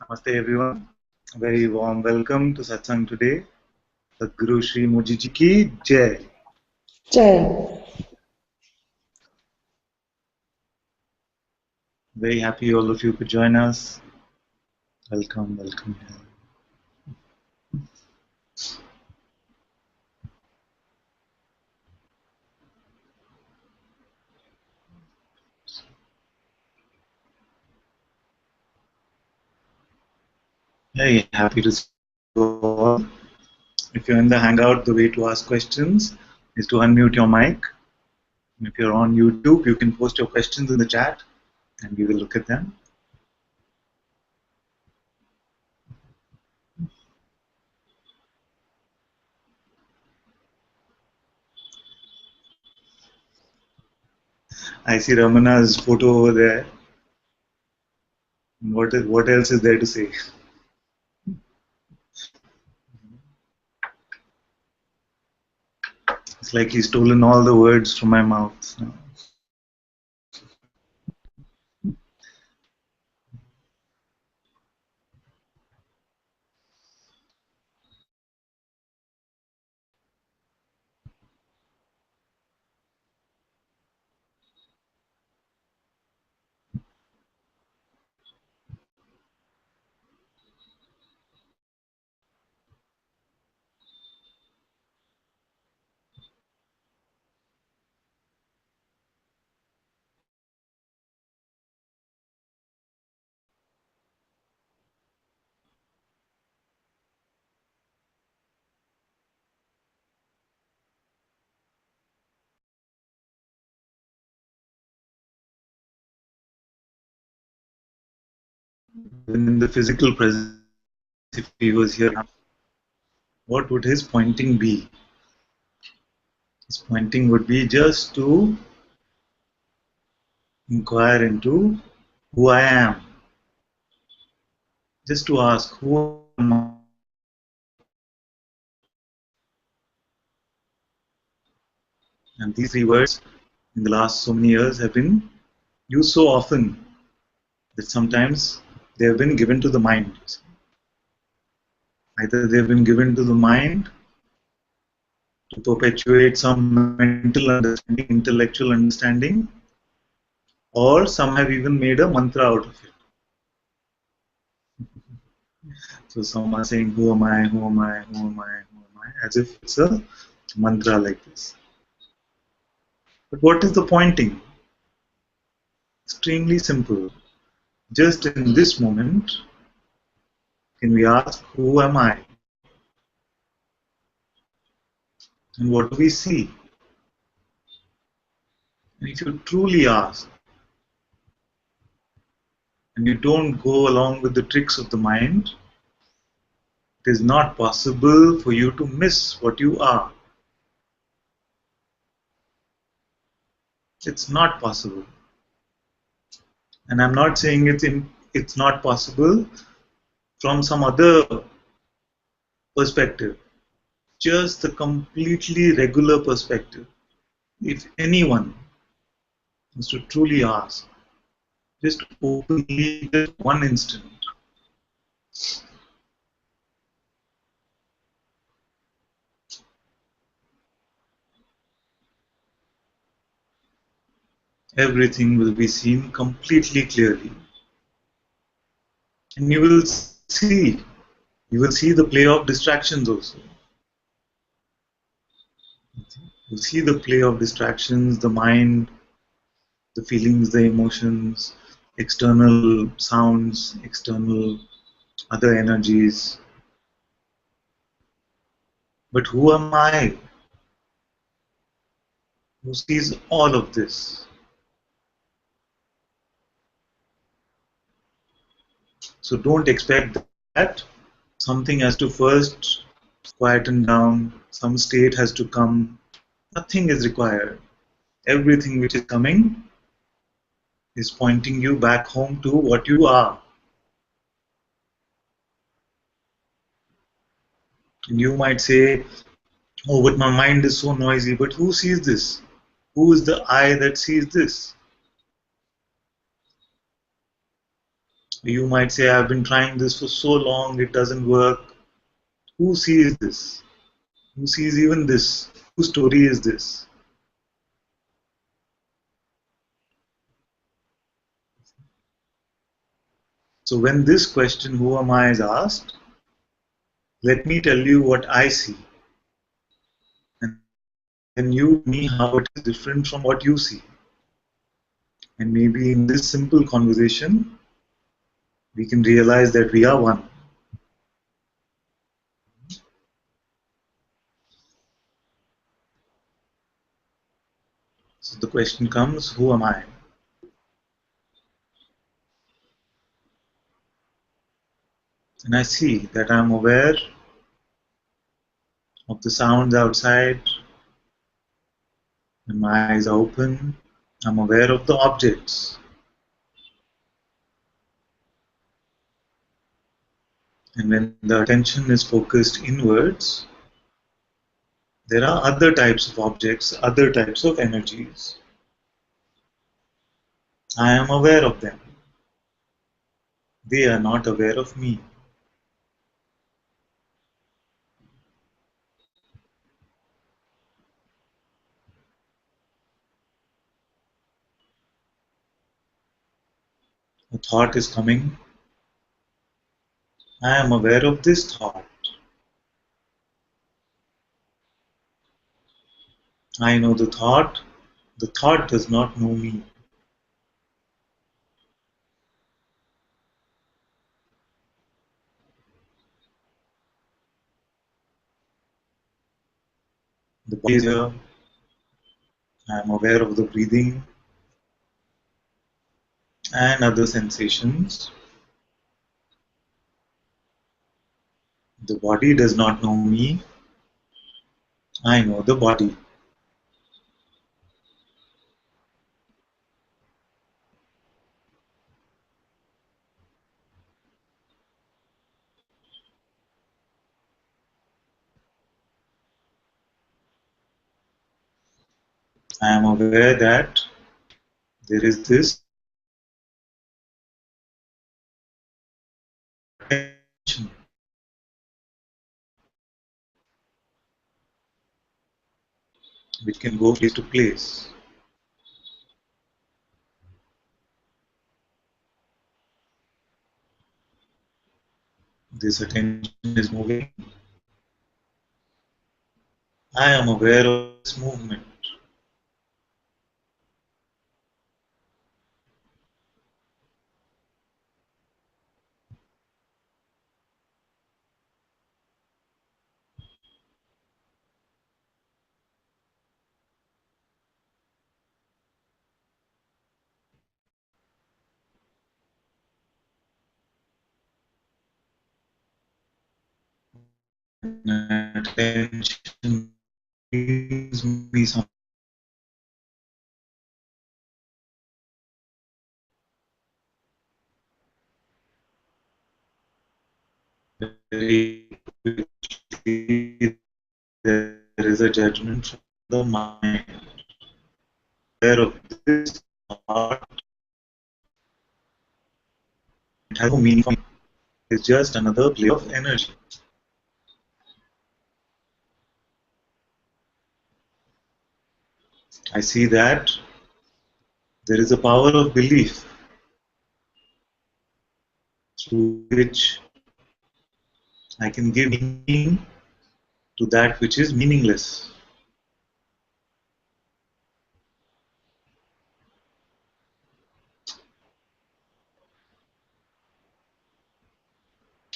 Namaste everyone. A very warm welcome to Satsang today. Sadhguru Shri Mujiji ki Jai. Jai. Very happy all of you could join us. Welcome, welcome. Very happy to see you all. If you're in the Hangout, the way to ask questions is to unmute your mic. And if you're on YouTube, you can post your questions in the chat and we will look at them. I see Ramana's photo over there. What else is there to say? It's like he's stolen all the words from my mouth. In the physical presence, if he was here, what would his pointing be? His pointing would be just to inquire into who I am. Just to ask, who am I? And these three words in the last so many years have been used so often that sometimes they have been given to the mind. Either they have been given to the mind to perpetuate some mental understanding, intellectual understanding, or some have even made a mantra out of it. So some are saying, who am I, who am I, who am I, who am I, as if it's a mantra like this. But what is the pointing? Extremely simple. Just in this moment, can we ask, who am I? And what do we see? And if you truly ask, and you don't go along with the tricks of the mind, it is not possible for you to miss what you are. It's not possible. And I'm not saying it's not possible from some other perspective. Just the completely regular perspective. If anyone is to truly ask, just openly, just one instant, everything will be seen completely clearly. And you will see the play of distractions also. You see the play of distractions, the mind, the feelings, the emotions, external sounds, external other energies. But who am I who sees all of this? So don't expect that something has to first quieten down, some state has to come. Nothing is required. Everything which is coming is pointing you back home to what you are. And you might say, oh, but my mind is so noisy. But who sees this? Who is the I that sees this? You might say, I've been trying this for so long, it doesn't work. Who sees this? Who sees even this? Whose story is this? So when this question, who am I, is asked, let me tell you what I see. And then you tell me how it is different from what you see. And maybe in this simple conversation, we can realize that we are one. So the question comes, who am I? And I see that I'm aware of the sounds outside, and my eyes are open. I'm aware of the objects. And when the attention is focused inwards, there are other types of objects, other types of energies. I am aware of them. They are not aware of me. A thought is coming. I am aware of this thought. I know the thought. The thought does not know me. The body is here. I am aware of the breathing and other sensations. The body does not know me. I know the body. I am aware that there is this attention which can go place to place. This attention is moving. I am aware of this movement. And attention brings me very quickly. There is a judgment from the mind. Aware of this thought, it has no meaning for me. It's just another play of energy. I see that there is a power of belief through which I can give meaning to that which is meaningless.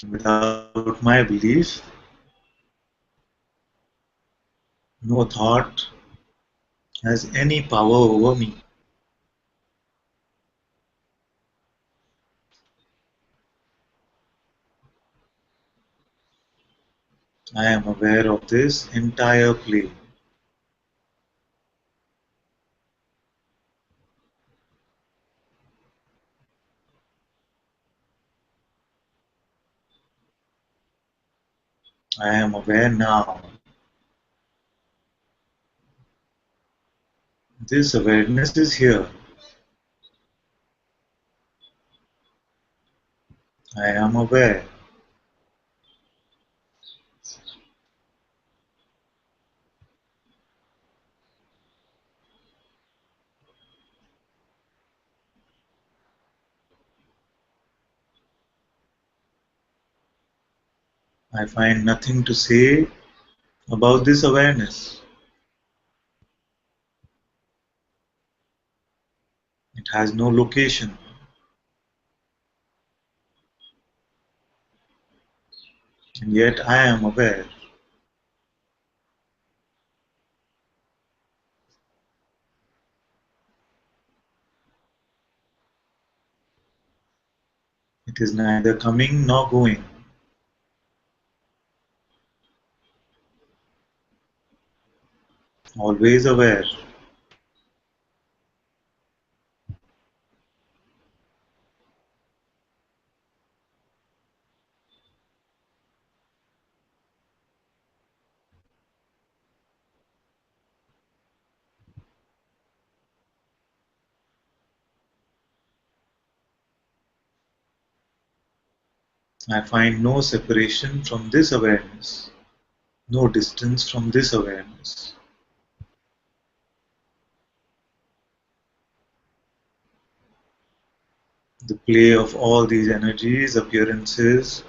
Without my belief, no thought has any power over me. I am aware of this entire play. I am aware now. This awareness is here. I am aware. I find nothing to say about this awareness. It has no location, and yet I am aware. It is neither coming nor going, always aware. I find no separation from this awareness, no distance from this awareness. The play of all these energies, appearances,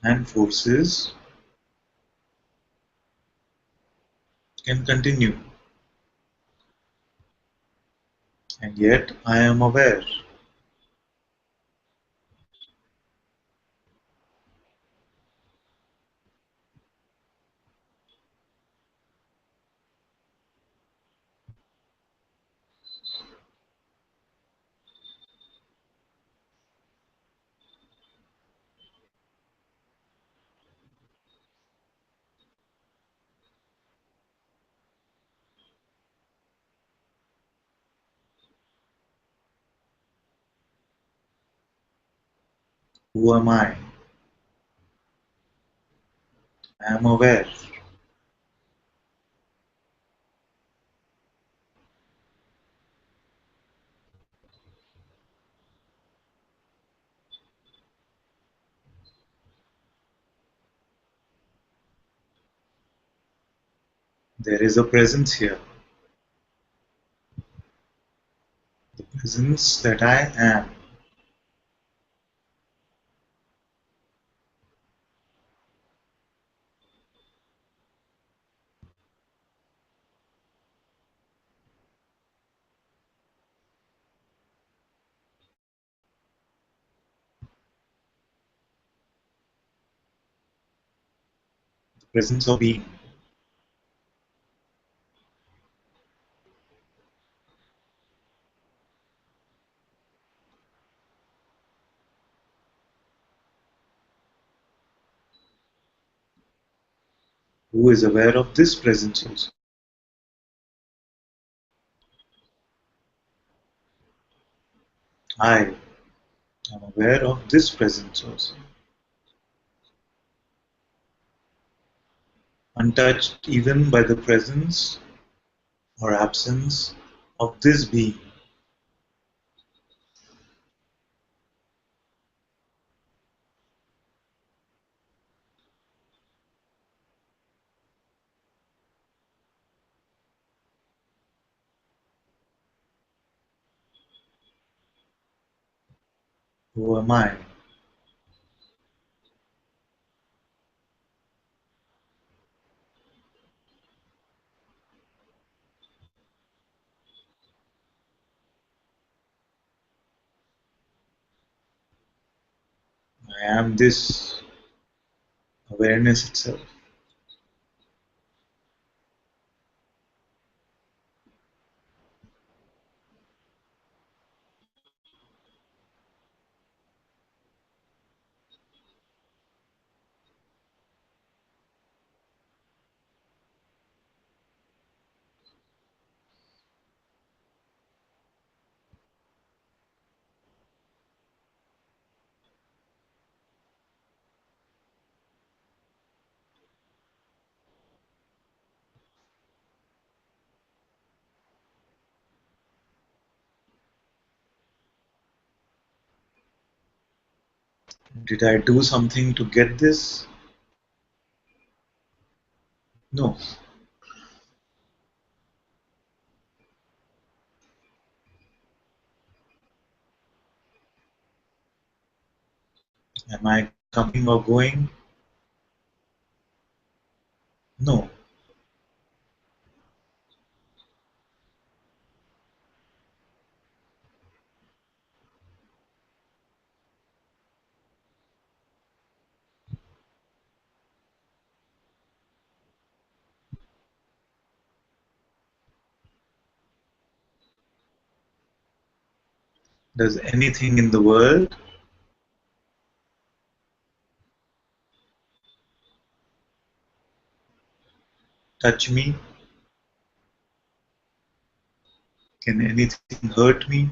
and forces can continue, and yet I am aware. Who am I? I am aware. There is a presence here, the presence that I am. The presence of being. Who is aware of this presence also? I am aware of this presence also. Untouched even by the presence or absence of this being. Who am I? I am this awareness itself. Did I do something to get this? No. Am I coming or going? No. Does anything in the world touch me? Can anything hurt me?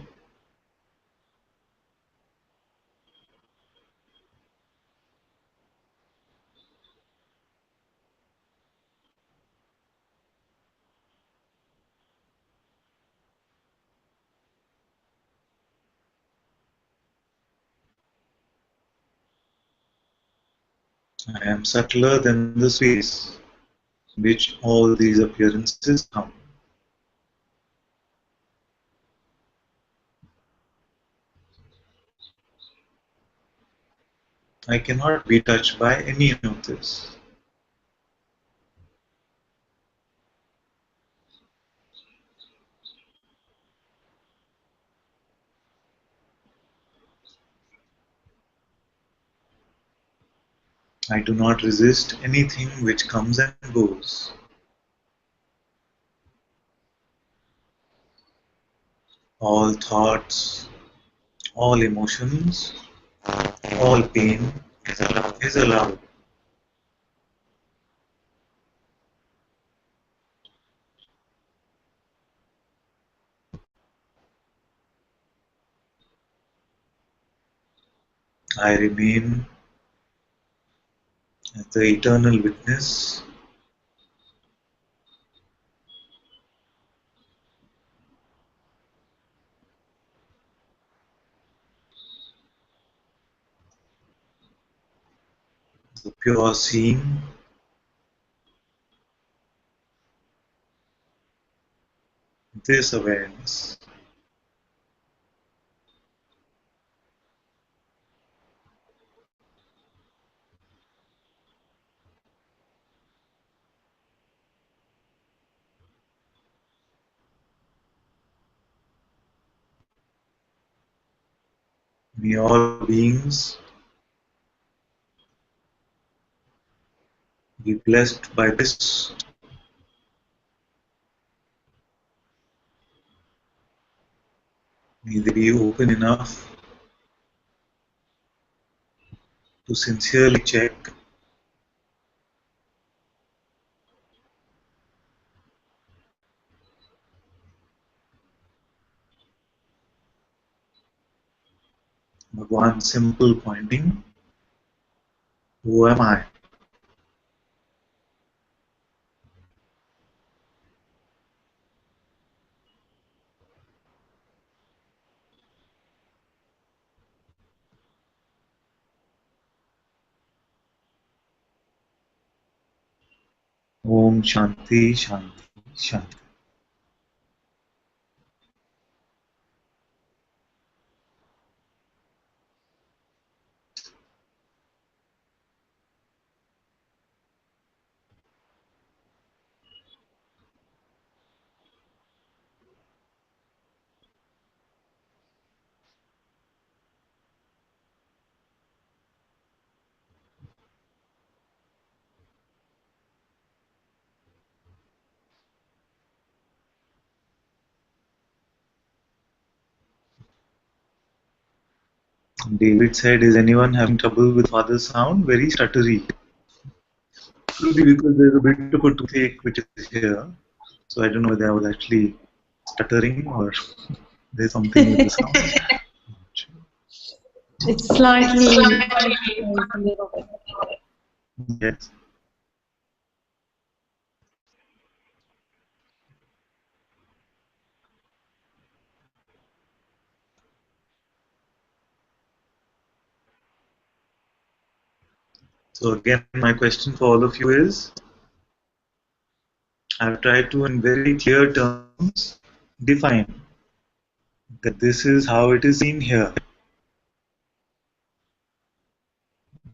I am subtler than the space in which all these appearances come. I cannot be touched by any of this. I do not resist anything which comes and goes. All thoughts, all emotions, all pain is allowed. I remain as the eternal witness, the pure seeing, this awareness. May all beings be blessed by this. May they be open enough to sincerely check one simple pointing, who am I? Om Shanti Shanti Shanti. David said, is anyone having trouble with father's sound? Very stuttery. Could be because there's a bit of a toothache which is here. So I don't know whether I was actually stuttering or there's something with the sound. It's slightly a little bit. Yes. So again, my question for all of you is, I've tried to in very clear terms define that this is how it is seen here.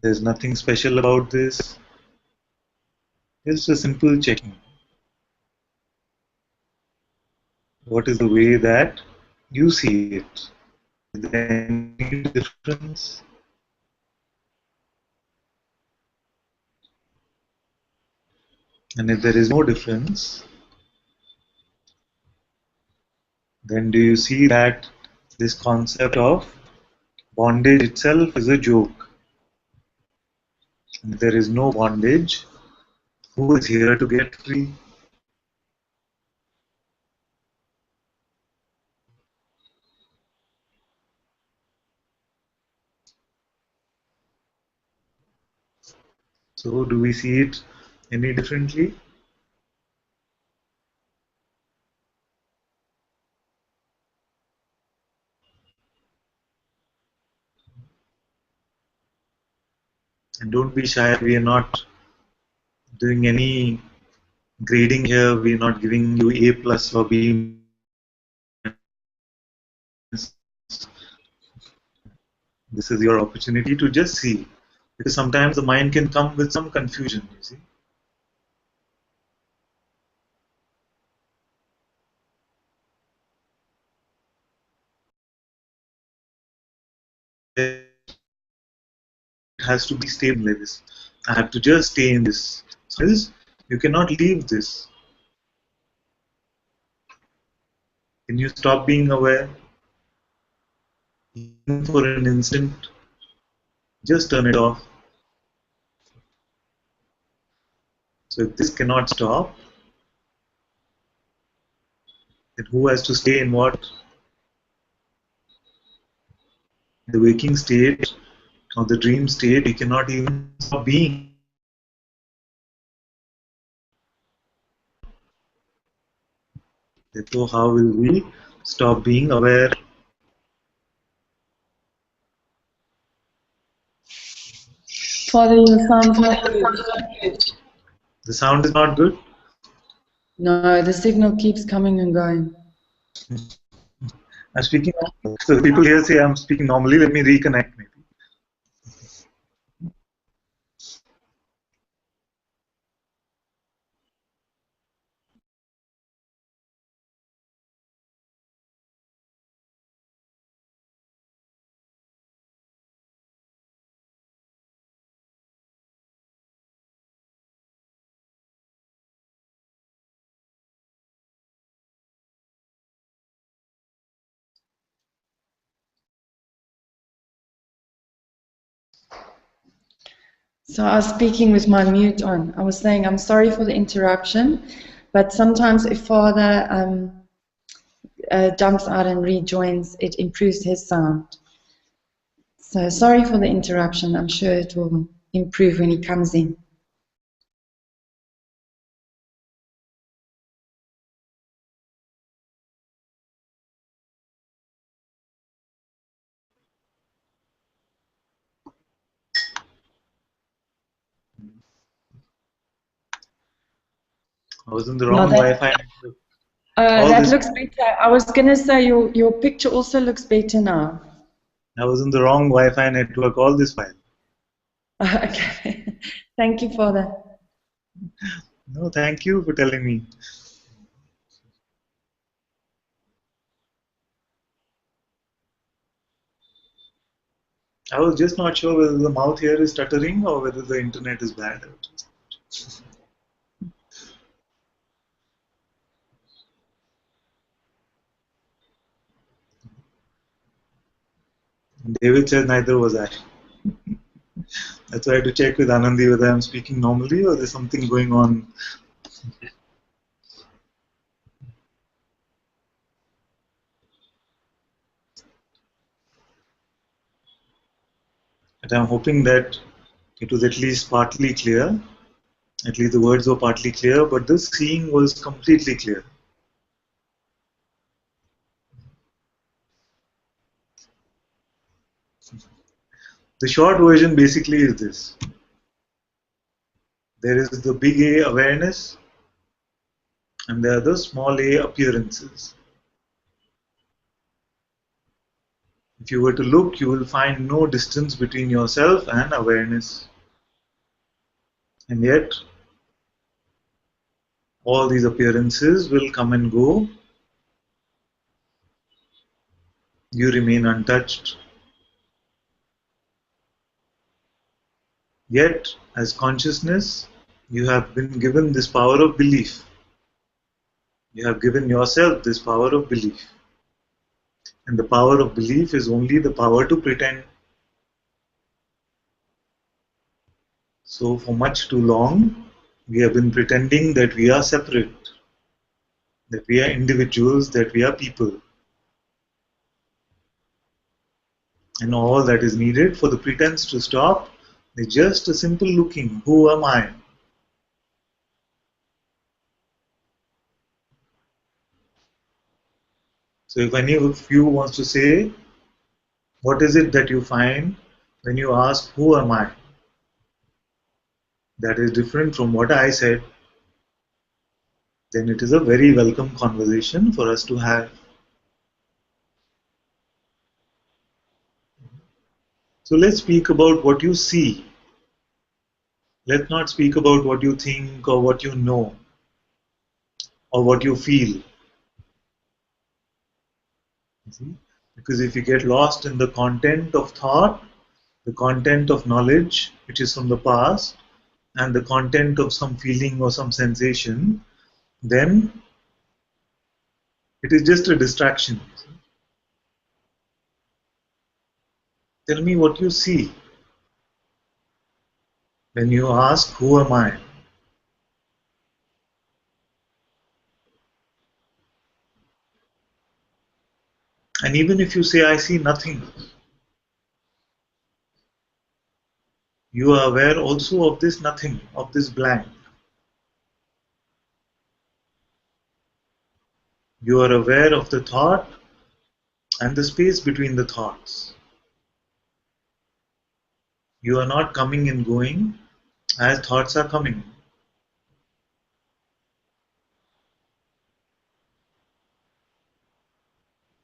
There's nothing special about this. It's a simple checking. What is the way that you see it? Is there any difference? And if there is no difference, then do you see that this concept of bondage itself is a joke? And if there is no bondage, who is here to get free? So do we see it any differently? And don't be shy, we are not doing any grading here, we are not giving you A plus or B minus. This is your opportunity to just see. Because sometimes the mind can come with some confusion, you see. It has to be stable like this. I have to just stay in this. So you cannot leave this. Can you stop being aware? Even for an instant, just turn it off. So if this cannot stop, then who has to stay in what? The waking state or the dream state, we cannot even stop being. Therefore, how will we stop being aware? Father, your sound's not good. The sound is not good. No, the signal keeps coming and going. I'm speaking. So the people here say I'm speaking normally. Let me reconnect maybe. So I was speaking with my mute on. I was saying I'm sorry for the interruption, but sometimes if Father jumps out and rejoins, it improves his sound. So sorry for the interruption. I'm sure it will improve when he comes in. I was in the No, wrong Wi-Fi. All that this. looks better. I was going to say your picture also looks better now. I was in the wrong Wi-Fi network all this while. Okay. Thank you, Father. No, thank you for telling me. I was just not sure whether the mouth here is stuttering or whether the internet is bad. David says neither was I. That's why I had to check with Anandi whether I'm speaking normally or there's something going on. But I'm hoping that it was at least partly clear. At least the words were partly clear, but the seeing was completely clear. The short version basically is this. There is the big A awareness, and there are the small a appearances. If you were to look, you will find no distance between yourself and awareness. And yet, all these appearances will come and go. You remain untouched. Yet, as consciousness, you have been given this power of belief. You have given yourself this power of belief. And the power of belief is only the power to pretend. So, for much too long, we have been pretending that we are separate, that we are individuals, that we are people. And all that is needed for the pretense to stop is just a simple looking, who am I? So if any of you wants to say, what is it that you find when you ask, who am I? That is different from what I said, then it is a very welcome conversation for us to have. So let's speak about what you see. Let's not speak about what you think or what you know or what you feel. You see? Because if you get lost in the content of thought, the content of knowledge, which is from the past, and the content of some feeling or some sensation, then it is just a distraction. Tell me what you see when you ask, who am I? And even if you say, I see nothing, you are aware also of this nothing, of this blank. You are aware of the thought and the space between the thoughts. You are not coming and going as thoughts are coming.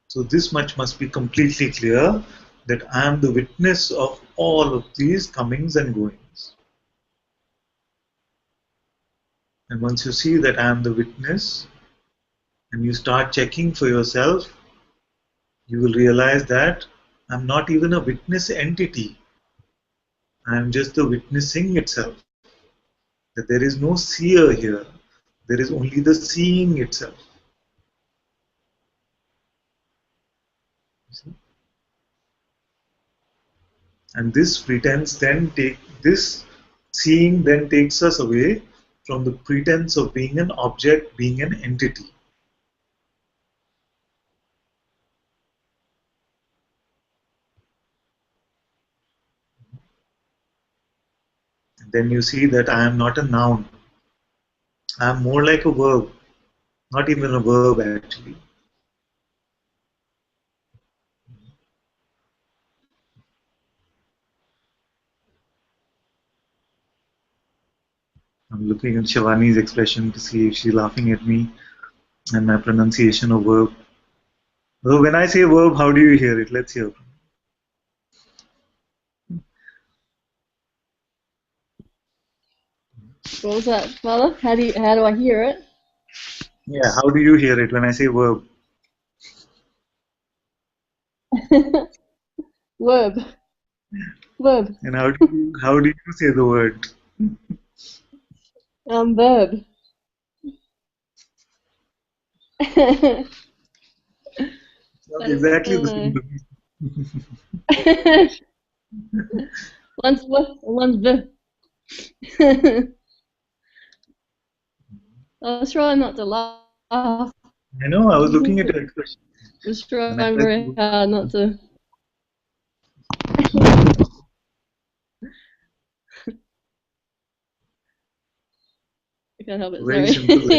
So this much must be completely clear, that I am the witness of all of these comings and goings. And once you see that I am the witness, and you start checking for yourself, you will realize that I'm not even a witness entity. I am just the witnessing itself. That there is no seer here. There is only the seeing itself. And this pretense then this seeing then takes us away from the pretense of being an object, being an entity. And then you see that I am not a noun. I am more like a verb, not even a verb actually. I'm looking at Shivani's expression to see if she's laughing at me and my pronunciation of verb. So when I say verb, how do you hear it? Let's hear. What was that, Father? How do I hear it? Yeah, how do you hear it when I say verb? Verb. Verb. And how do you say the word? Verb. Not exactly the same. One's w, one's v. I was trying not to laugh. I know, I was looking at your expression. I was trying very hard not to. I can't help it, Very sorry. simple.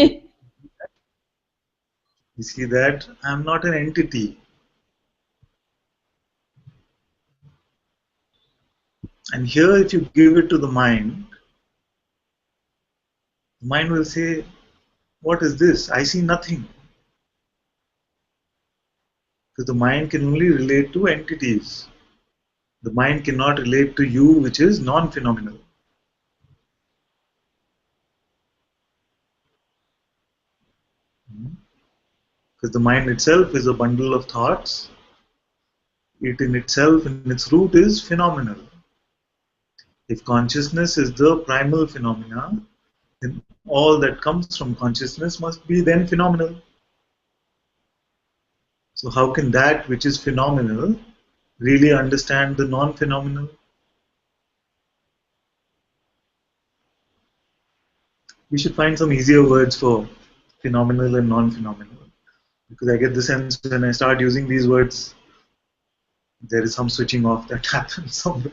You see that I'm not an entity. And here, if you give it to the mind, The mind will say, what is this? I see nothing. Because the mind can only relate to entities. The mind cannot relate to you, which is non-phenomenal. Because the mind itself is a bundle of thoughts. It in itself, in its root, is phenomenal. If consciousness is the primal phenomena, then all that comes from consciousness must be then phenomenal. So how can that which is phenomenal really understand the non-phenomenal? We should find some easier words for phenomenal and non-phenomenal. Because I get the sense when I start using these words, there is some switching off that happens somewhere.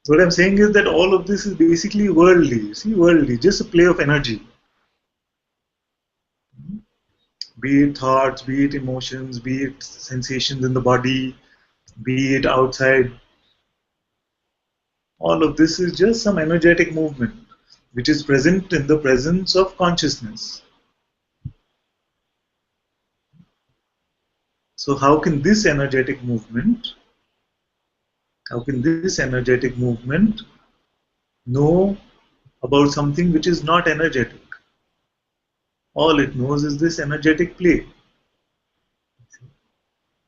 So what I'm saying is that all of this is basically worldly. You see, worldly, just a play of energy. Be it thoughts, be it emotions, be it sensations in the body, be it outside. All of this is just some energetic movement which is present in the presence of consciousness. So how can this energetic movement know about something which is not energetic? All it knows is this energetic play.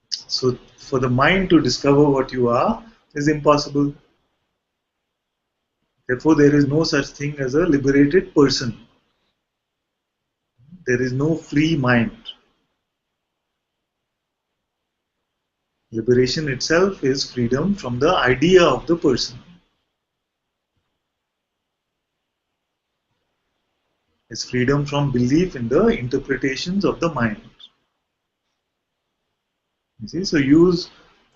So for the mind to discover what you are is impossible. Therefore, there is no such thing as a liberated person. There is no free mind. Liberation itself is freedom from the idea of the person. It's freedom from belief in the interpretations of the mind. You see, so use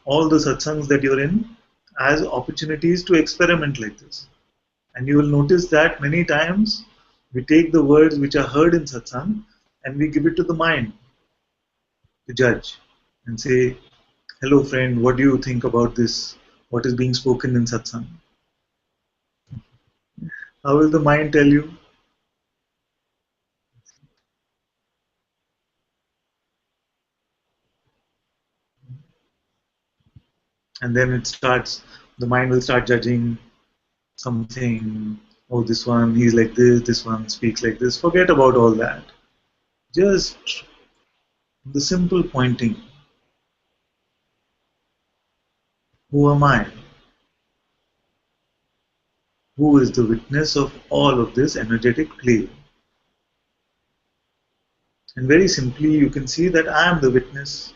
all the satsangs that you're in as opportunities to experiment like this. And you will notice that many times we take the words which are heard in satsang and we give it to the mind to judge and say, hello friend, what do you think about this? What is being spoken in satsang? How will the mind tell you? And then the mind will start judging something. Oh, this one, he's like this one speaks like this. Forget about all that. Just the simple pointing. Who am I? Who is the witness of all of this energetic play? And very simply, you can see that I am the witness.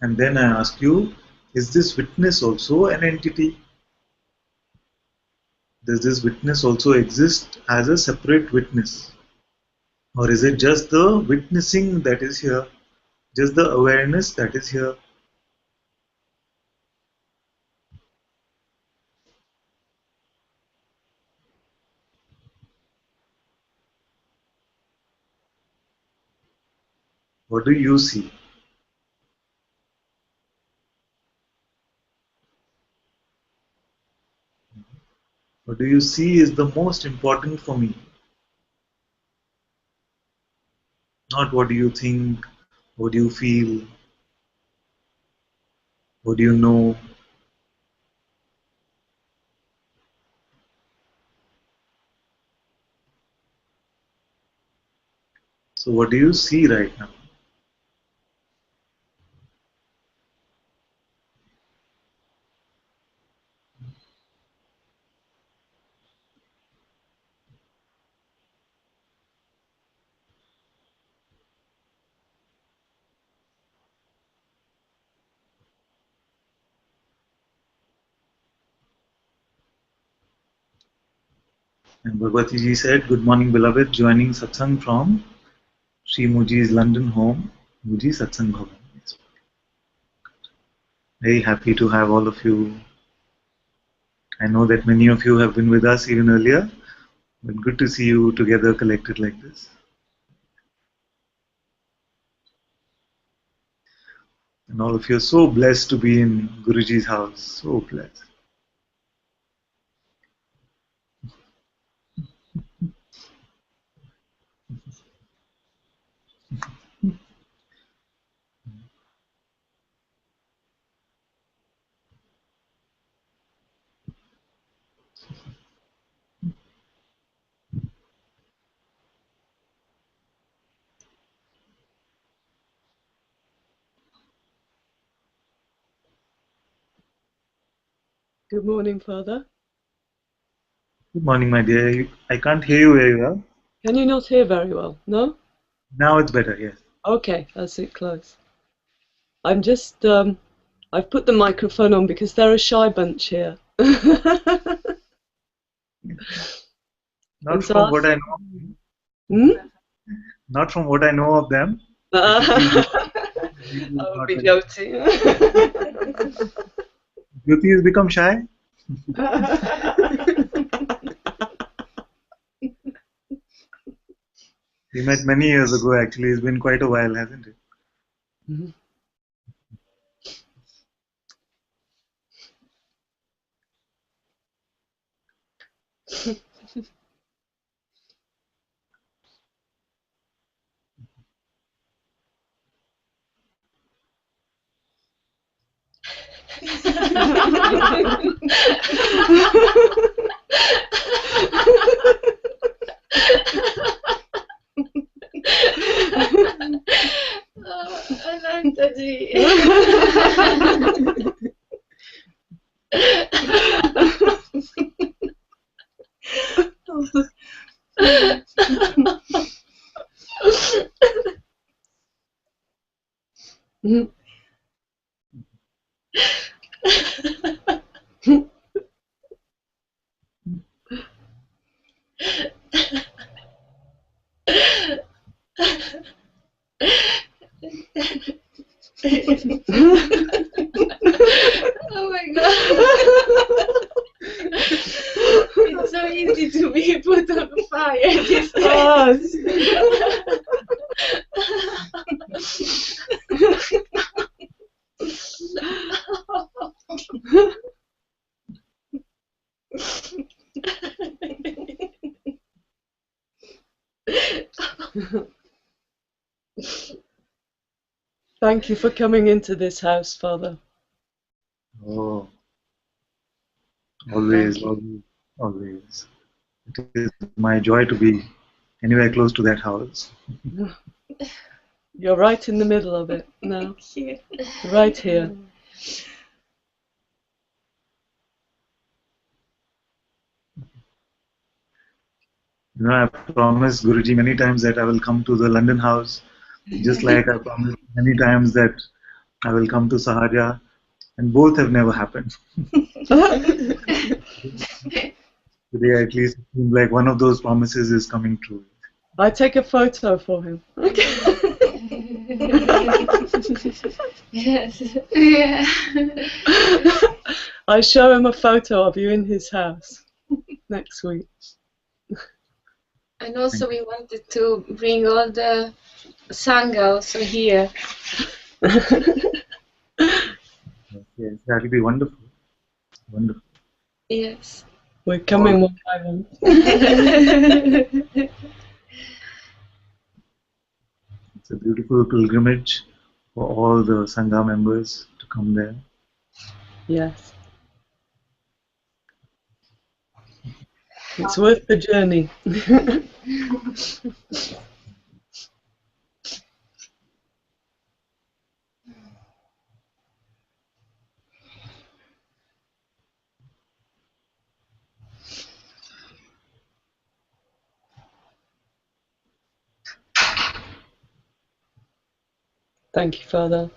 And then I ask you, is this witness also an entity? Does this witness also exist as a separate witness? Or is it just the witnessing that is here? Just the awareness that is here? What do you see? What do you see is the most important for me. Not what do you think, what do you feel, what do you know. So what do you see right now? And Bhagwati ji said, good morning beloved, joining satsang from Sri Muji's London home, Muji Satsang Bhavan. Yes. Very happy to have all of you. I know that many of you have been with us even earlier, but good to see you together collected like this. And all of you are so blessed to be in Guruji's house, so blessed. Good morning, Father. Good morning, my dear. I can't hear you very well. Can you not hear very well? No? Now it's better, yes. Okay, that's it close. I'm just, I've put the microphone on because they're a shy bunch here. Not from what I know. Not from what I know of them. I would be joking. Jyoti has become shy. We met many years ago, actually. It's been quite a while, hasn't it? Mm-hmm. Ananta ji. Oh my god. It's so easy to be put on fire these days. Thank you for coming into this house, Father. Oh, always, always, always. It is my joy to be anywhere close to that house. You're right in the middle of it now. Right here. You know, I've promised Guruji many times that I will come to the London house, just like I promised many times that I will come to Sahaja, and both have never happened. Today, at least, it seems like one of those promises is coming true. I take a photo for him. Yes. Yeah. I show him a photo of you in his house next week. And also we wanted to bring all the Sangha also here. Yes, that will be wonderful. Wonderful. Yes. We're coming one by one. It's a beautiful pilgrimage for all the Sangha members to come there. Yes. It's worth the journey. Thank you, Father.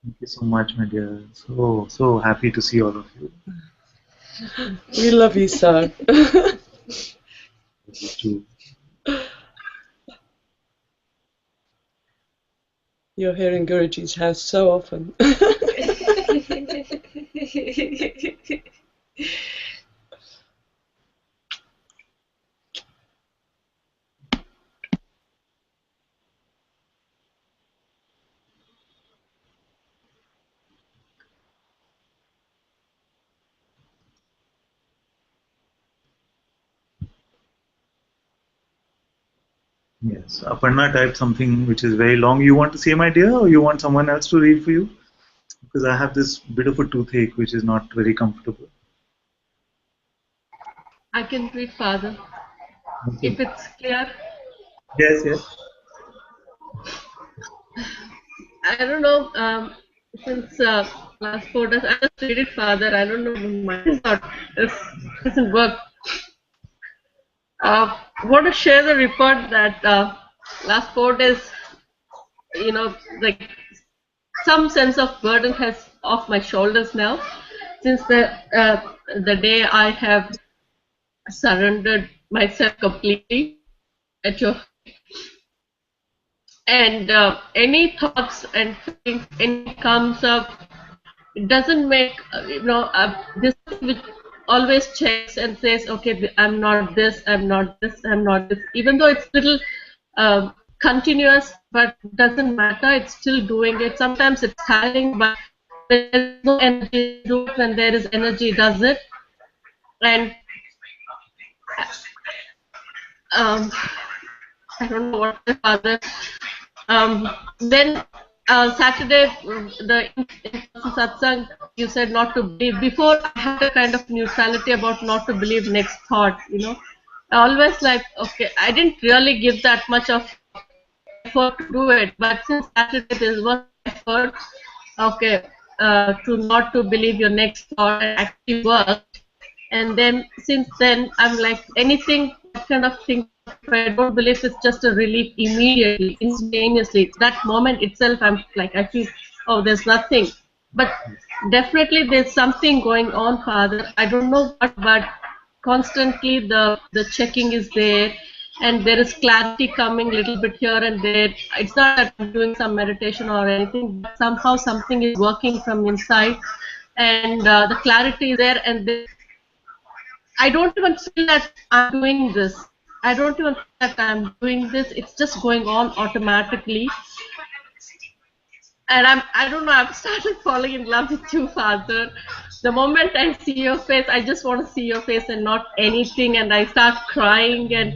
Thank you so much, my dear. So happy to see all of you. We love you so. You too. You're here in Guruji's house so often. Yes. Aparna typed something which is very long. You want to say, my dear, or you want someone else to read for you? Because I have this bit of a toothache which is not very comfortable. I can read, Father, Okay. if it's clear. Yes, yes. I don't know, since last 4 days. I just read it, Father. I don't know. Mine is not. This doesn't work. Want to share the report that last 4 days, like some sense of burden has off my shoulders now, since the day I have surrendered myself completely at your, and any thoughts and feelings, any comes up, it doesn't make this which always checks and says, okay, I'm not this, I'm not this, I'm not this, even though it's little continuous, but doesn't matter, it's still doing it. Sometimes it's tiring, but there's no energy to do it. When there is energy, it does it. And I don't know what the Father. Then Saturday, the in-person satsang, you said not to believe. Before, I had a kind of neutrality about not to believe next thought. I always like, okay, I didn't really give that much of effort to do it, but since Saturday there was effort, okay, to not to believe your next thought and actually work. And then since then, I'm like, anything, that kind of thing, if I don't believe, it's just a relief immediately, instantaneously. That moment itself, I'm like, I feel, oh, there's nothing. But definitely there's something going on, Father. I don't know what, but constantly the checking is there, and there is clarity coming a little bit here and there. It's not that I'm doing some meditation or anything, but somehow something is working from inside, and the clarity is there, and I don't even feel that I'm doing this. I don't even feel that I'm doing this. It's just going on automatically. And I don't know, I've started falling in love with you, Father. The moment I see your face, I just want to see your face and not anything. And I start crying, and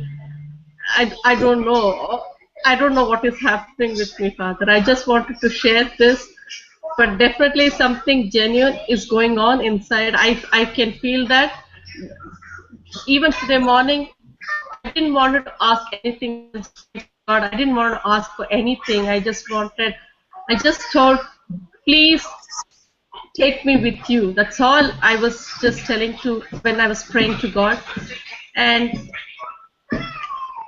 I don't know. I don't know what is happening with me, Father. I just wanted to share this. But definitely something genuine is going on inside. I can feel that. Even today morning, I didn't want to ask anything. God, I didn't want to ask for anything. I just told, please take me with you. That's all I was just telling to when I was praying to God. And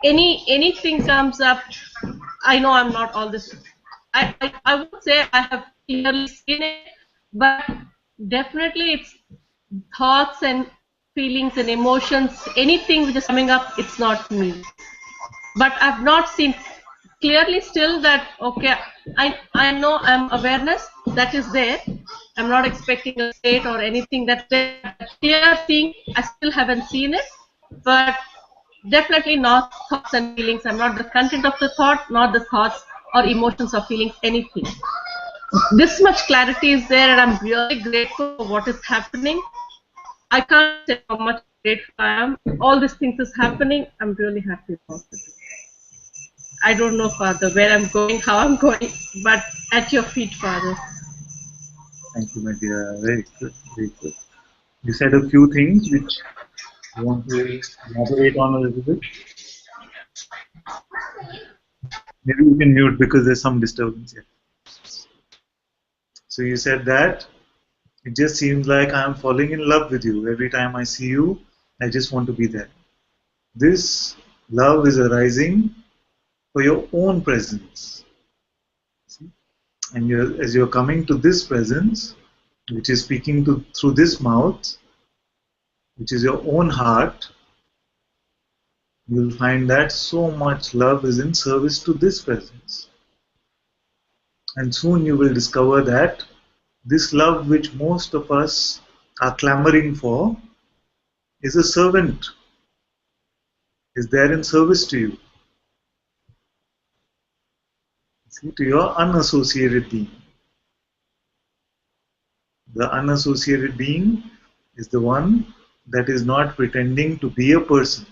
anything comes up, I know I'm not all this. I would say I have clearly seen it, but definitely it's thoughts and feelings and emotions, anything which is coming up, it's not me. But I've not seen clearly still that, okay, I know I'm awareness that is there. I'm not expecting a state or anything that's there. Clear thing, I still haven't seen it, but definitely not thoughts and feelings. I'm not the content of the thought, not the thoughts or emotions or feelings, anything. This much clarity is there, and I'm really grateful for what is happening. I can't say how much grateful I am. All these things is happening. I'm really happy about it. I don't know, Father, where I'm going, how I'm going, but at your feet, Father. Thank you, my dear. Very good, very good. You said a few things which you want to elaborate on a little bit. Maybe you can mute because there's some disturbance here. So you said that it just seems like I'm falling in love with you. Every time I see you, I just want to be there. This love is arising for your own presence. See? And as you're coming to this presence, which is speaking through this mouth, which is your own heart, you'll find that so much love is in service to this presence. And soon you will discover that this love which most of us are clamoring for is a servant, is there in service to you. See, to your unassociated being. The unassociated being is the one that is not pretending to be a person.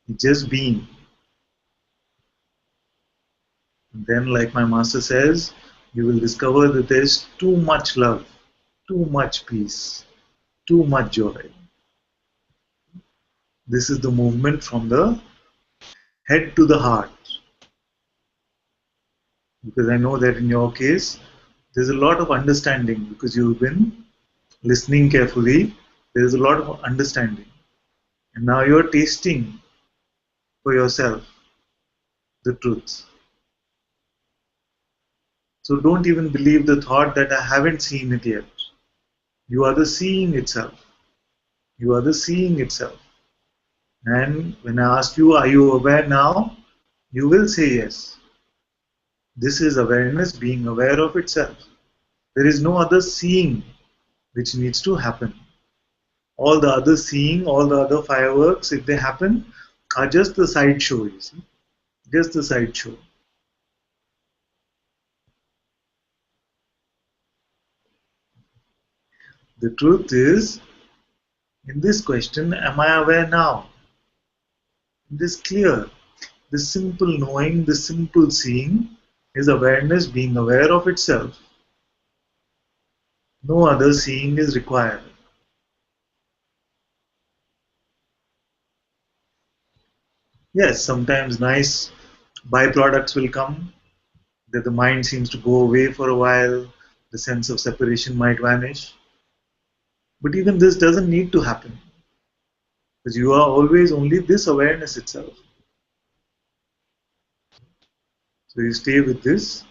It's just being. And then, like my master says, you will discover that there is too much love, too much peace, too much joy. This is the movement from the head to the heart. Because I know that in your case, there's a lot of understanding because you've been listening carefully. There's a lot of understanding. And now you're tasting for yourself the truth. So don't even believe the thought that I haven't seen it yet. You are the seeing itself. You are the seeing itself. And when I ask you, are you aware now? You will say yes. This is awareness being aware of itself. There is no other seeing which needs to happen. All the other seeing, all the other fireworks, if they happen, are just the sideshow, you see. Just the sideshow. The truth is, in this question, am I aware now? This clear, this simple knowing, this simple seeing is awareness being aware of itself. No other seeing is required. Yes, sometimes nice byproducts will come, that the mind seems to go away for a while, the sense of separation might vanish. But even this doesn't need to happen, because you are always only this awareness itself. So you stay with this.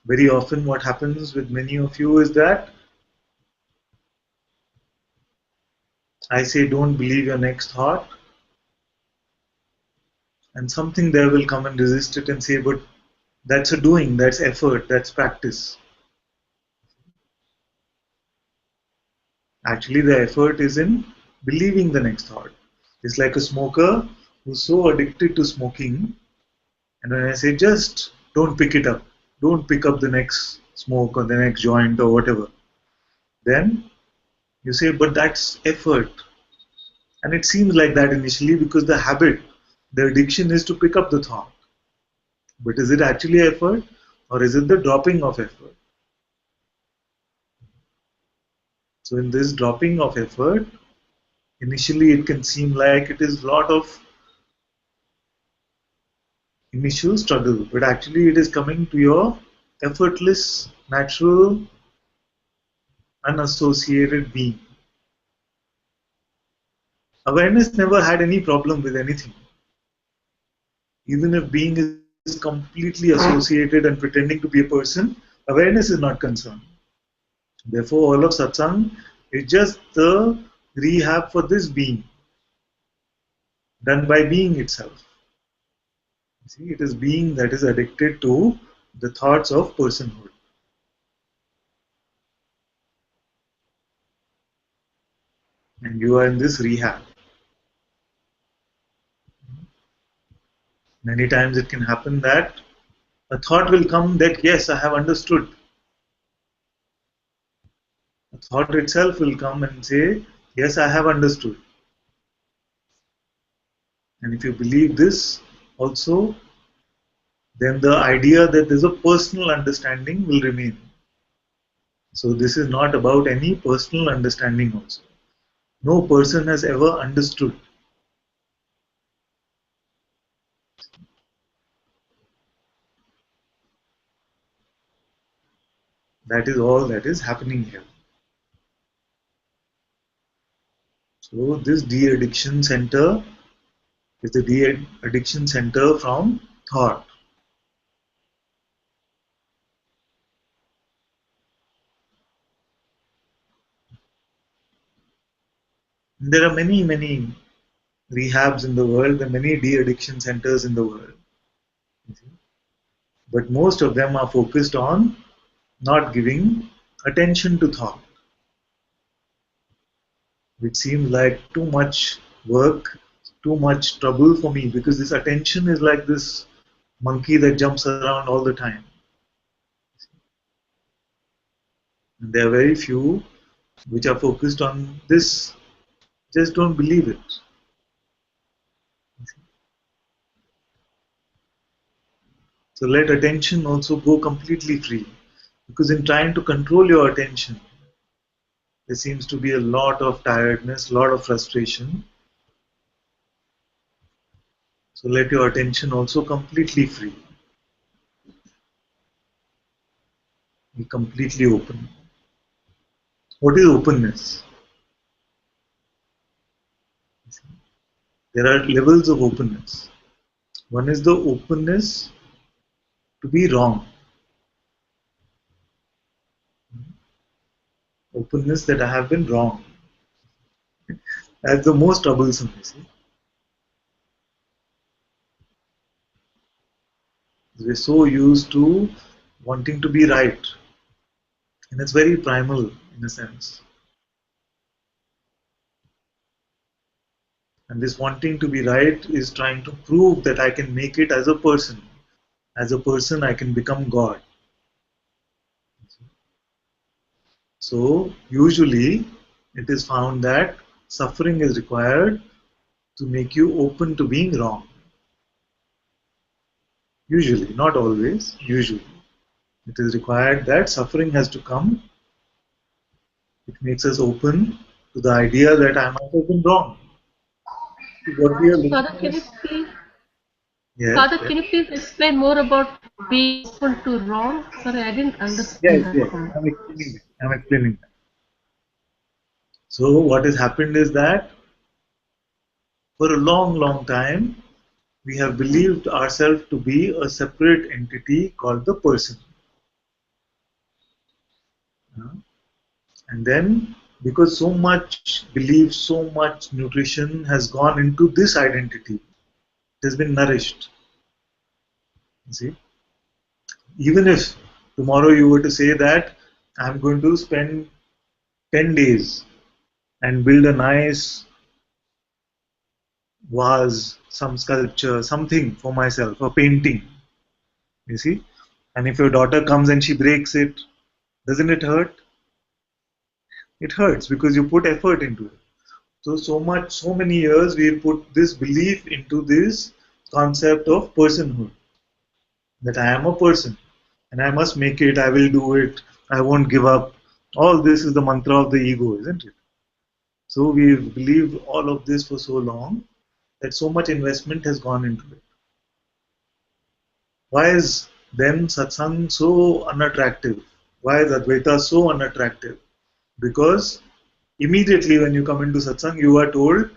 Very often what happens with many of you is that I say don't believe your next thought, and something there will come and resist it and say, but that's a doing, that's effort, that's practice. Actually, the effort is in believing the next thought. It's like a smoker who's so addicted to smoking, and when I say just don't pick it up, don't pick up the next smoke or the next joint or whatever, then you say, but that's effort. And it seems like that initially because the habit, the addiction is to pick up the thought. But is it actually effort or is it the dropping of effort? So in this dropping of effort, initially it can seem like it is a lot of initial struggle, but actually it is coming to your effortless, natural, unassociated being. Awareness never had any problem with anything. Even if being is completely associated and pretending to be a person, awareness is not concerned. Therefore, all of satsang is just the rehab for this being, done by being itself. See, it is being that is addicted to the thoughts of personhood. And you are in this rehab. Many times it can happen that a thought will come that, yes, I have understood. A thought itself will come and say, yes, I have understood. And if you believe this also, then the idea that there's a personal understanding will remain. So this is not about any personal understanding also. No person has ever understood. That is all that is happening here. So this de-addiction center is the de-addiction center from thought. There are many, many rehabs in the world, there are many de-addiction centers in the world. But most of them are focused on not giving attention to thought, which seems like too much work, too much trouble for me, because this attention is like this monkey that jumps around all the time. And there are very few which are focused on this. Just don't believe it. So let attention also go completely free. Because in trying to control your attention, there seems to be a lot of tiredness, a lot of frustration. So let your attention also completely free. Be completely open. What is openness? There are levels of openness. One is the openness to be wrong. Openness that I have been wrong. That's the most troublesome, you see. We're so used to wanting to be right. And it's very primal in a sense. And this wanting to be right is trying to prove that I can make it as a person. As a person, I can become God. So, usually, it is found that suffering is required to make you open to being wrong. Usually, not always, usually. It is required that suffering has to come. It makes us open to the idea that I might have been wrong. What we are looking Father, at. Yes, Father, yes. can you please explain more about being open to wrong? Sorry, I didn't Yes, understand that yes. part. I'm explaining that. So what has happened is that for a long, long time, we have believed ourselves to be a separate entity called the person. And then, because so much belief, so much nutrition has gone into this identity, it has been nourished. You see, even if tomorrow you were to say that I'm going to spend 10 days and build a nice vase, some sculpture, something for myself, a painting, you see, and if your daughter comes and she breaks it, doesn't it hurt? It hurts because you put effort into it. So many years we put this belief into this concept of personhood, that I am a person and I must make it, I will do it, I won't give up. All this is the mantra of the ego, isn't it? So we've believed all of this for so long that so much investment has gone into it. Why is then satsang so unattractive? Why is Advaita so unattractive? Because immediately when you come into satsang, you are told,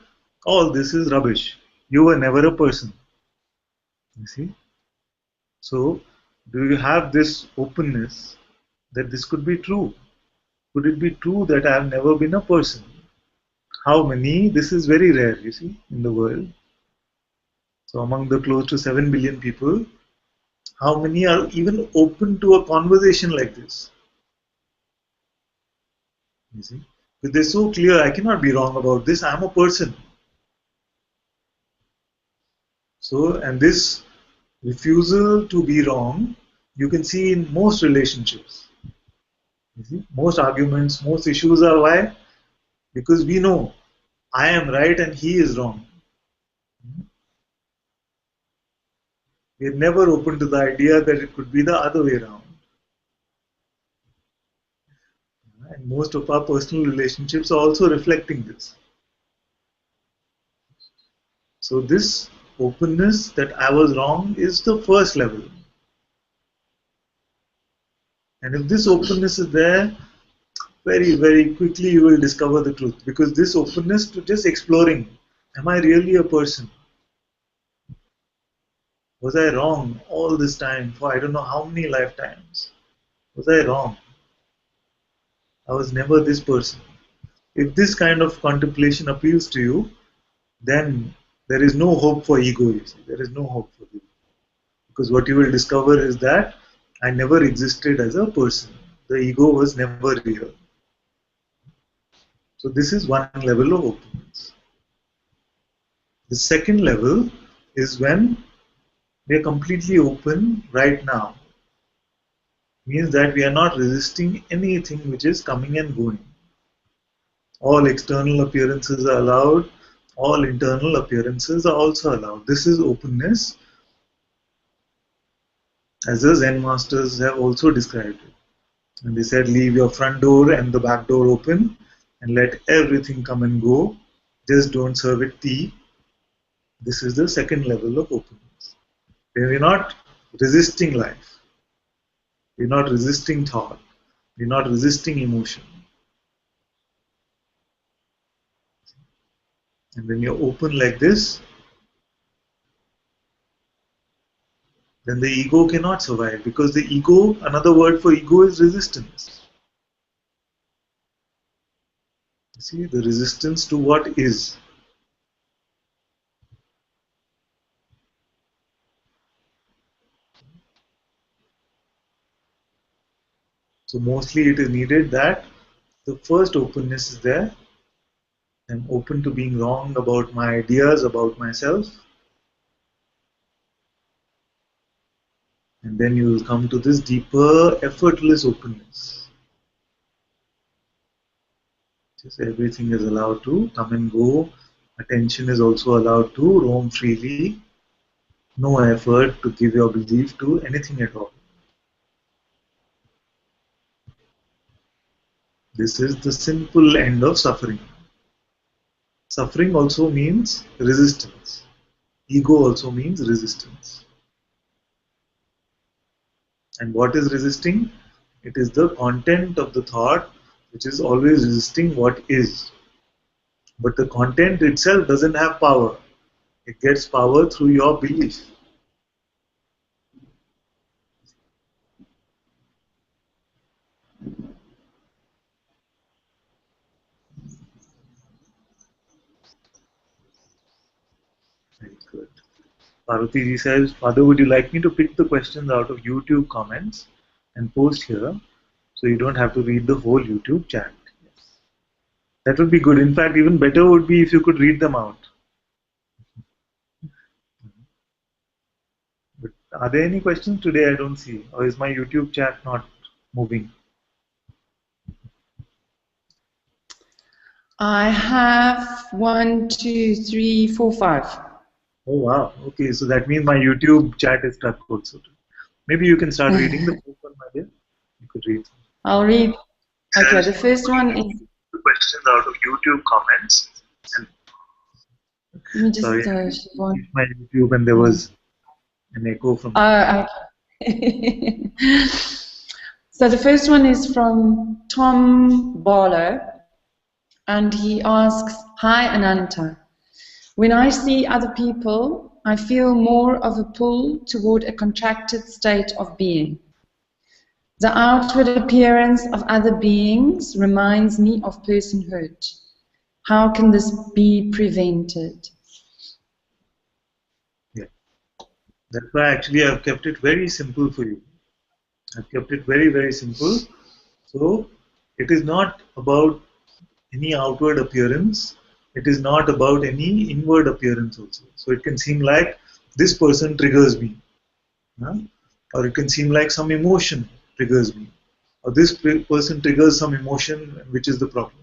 all this is rubbish. You were never a person. You see? So, do you have this openness that this could be true? Could it be true that I have never been a person? How many? This is very rare, you see, in the world. So, among the close to 7 billion people, how many are even open to a conversation like this? You see? Because they're so clear, I cannot be wrong about this, I'm a person. So, and this refusal to be wrong, you can see in most relationships. You see? Most arguments, most issues are why? Because we know I am right and he is wrong. We are never open to the idea that it could be the other way around. And most of our personal relationships are also reflecting this. So, this openness that I was wrong is the first level. And if this openness is there, very, very quickly you will discover the truth. Because this openness to just exploring, am I really a person? Was I wrong all this time for I don't know how many lifetimes? Was I wrong? I was never this person. If this kind of contemplation appeals to you, then there is no hope for ego, you see. There is no hope for ego. Because what you will discover is that I never existed as a person. The ego was never real. So this is one level of openness. The second level is when we are completely open right now. Means that we are not resisting anything which is coming and going. All external appearances are allowed, all internal appearances are also allowed. This is openness, as the Zen masters have also described it. And they said, leave your front door and the back door open and let everything come and go. Just don't serve it tea. This is the second level of openness. We're not resisting life. We're not resisting thought. You're not resisting emotion. And when you're open like this, then the ego cannot survive, because the ego, another word for ego is resistance. You see, the resistance to what is. So mostly it is needed that the first openness is there. I'm open to being wrong about my ideas, about myself. And then you will come to this deeper, effortless openness. Just everything is allowed to come and go. Attention is also allowed to roam freely. No effort to give your belief to anything at all. This is the simple end of suffering. Suffering also means resistance. Ego also means resistance. And what is resisting? It is the content of the thought which is always resisting what is. But the content itself doesn't have power. It gets power through your belief. Very good. Parvati ji says, Father, would you like me to pick the questions out of YouTube comments and post here so you don't have to read the whole YouTube chat? Yes. That would be good. In fact, even better would be if you could read them out. But are there any questions today? I don't see. Or is my YouTube chat not moving? I have 1, 2, 3, 4, 5. Oh wow. Okay, so that means my YouTube chat is stuck also. Maybe you can start reading the first one, my dear. You could read. I'll read. Okay, the first one is. The questions out of YouTube comments. Let me just. Sorry, my YouTube and there was an echo from. Okay. So the first one is from Tom Barlow, and he asks, "Hi Ananta. When I see other people, I feel more of a pull toward a contracted state of being. The outward appearance of other beings reminds me of personhood. How can this be prevented?" Yeah. That's why actually I've kept it very simple for you. I've kept it very, very simple. So it is not about any outward appearance. It is not about any inward appearance also. So it can seem like this person triggers me. Or it can seem like some emotion triggers me. Or this person triggers some emotion, which is the problem.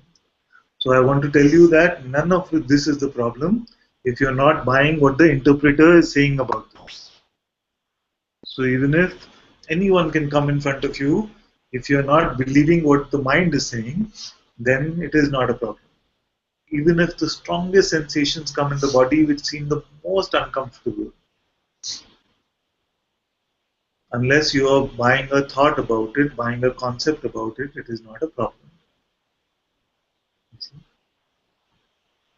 So I want to tell you that none of this is the problem if you're not buying what the interpreter is saying about this. So even if anyone can come in front of you, if you're not believing what the mind is saying, then it is not a problem. Even if the strongest sensations come in the body which seem the most uncomfortable, unless you are buying a thought about it, buying a concept about it, it is not a problem.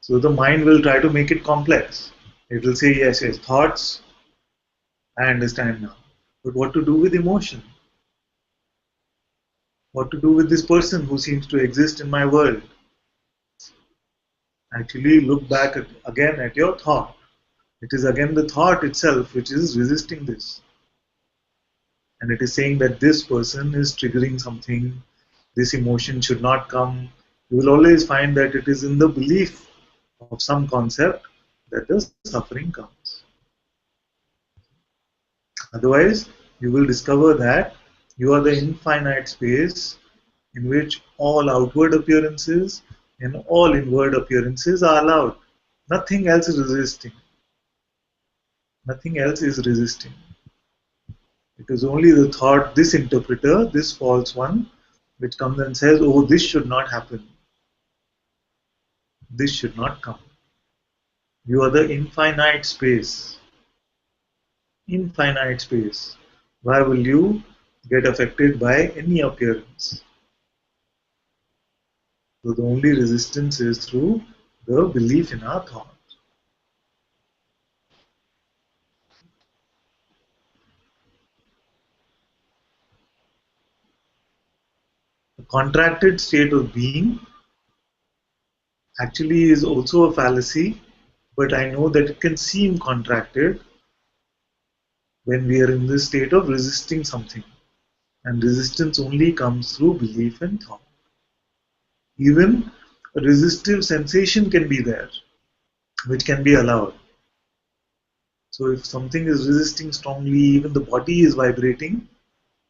So the mind will try to make it complex. It will say, yes, yes, thoughts, I understand now. But what to do with emotion? What to do with this person who seems to exist in my world? Actually, look back again at your thought. It is again the thought itself which is resisting this. And it is saying that this person is triggering something, this emotion should not come. You will always find that it is in the belief of some concept that the suffering comes. Otherwise, you will discover that you are the infinite space in which all outward appearances and all inward appearances are allowed. Nothing else is resisting. Nothing else is resisting. It is only the thought, this interpreter, this false one, which comes and says, oh, this should not happen. This should not come. You are the infinite space. Infinite space. Why will you get affected by any appearance? So the only resistance is through the belief in our thought. A contracted state of being actually is also a fallacy, but I know that it can seem contracted when we are in this state of resisting something. And resistance only comes through belief and thought. Even a resistive sensation can be there, which can be allowed. So if something is resisting strongly, even the body is vibrating,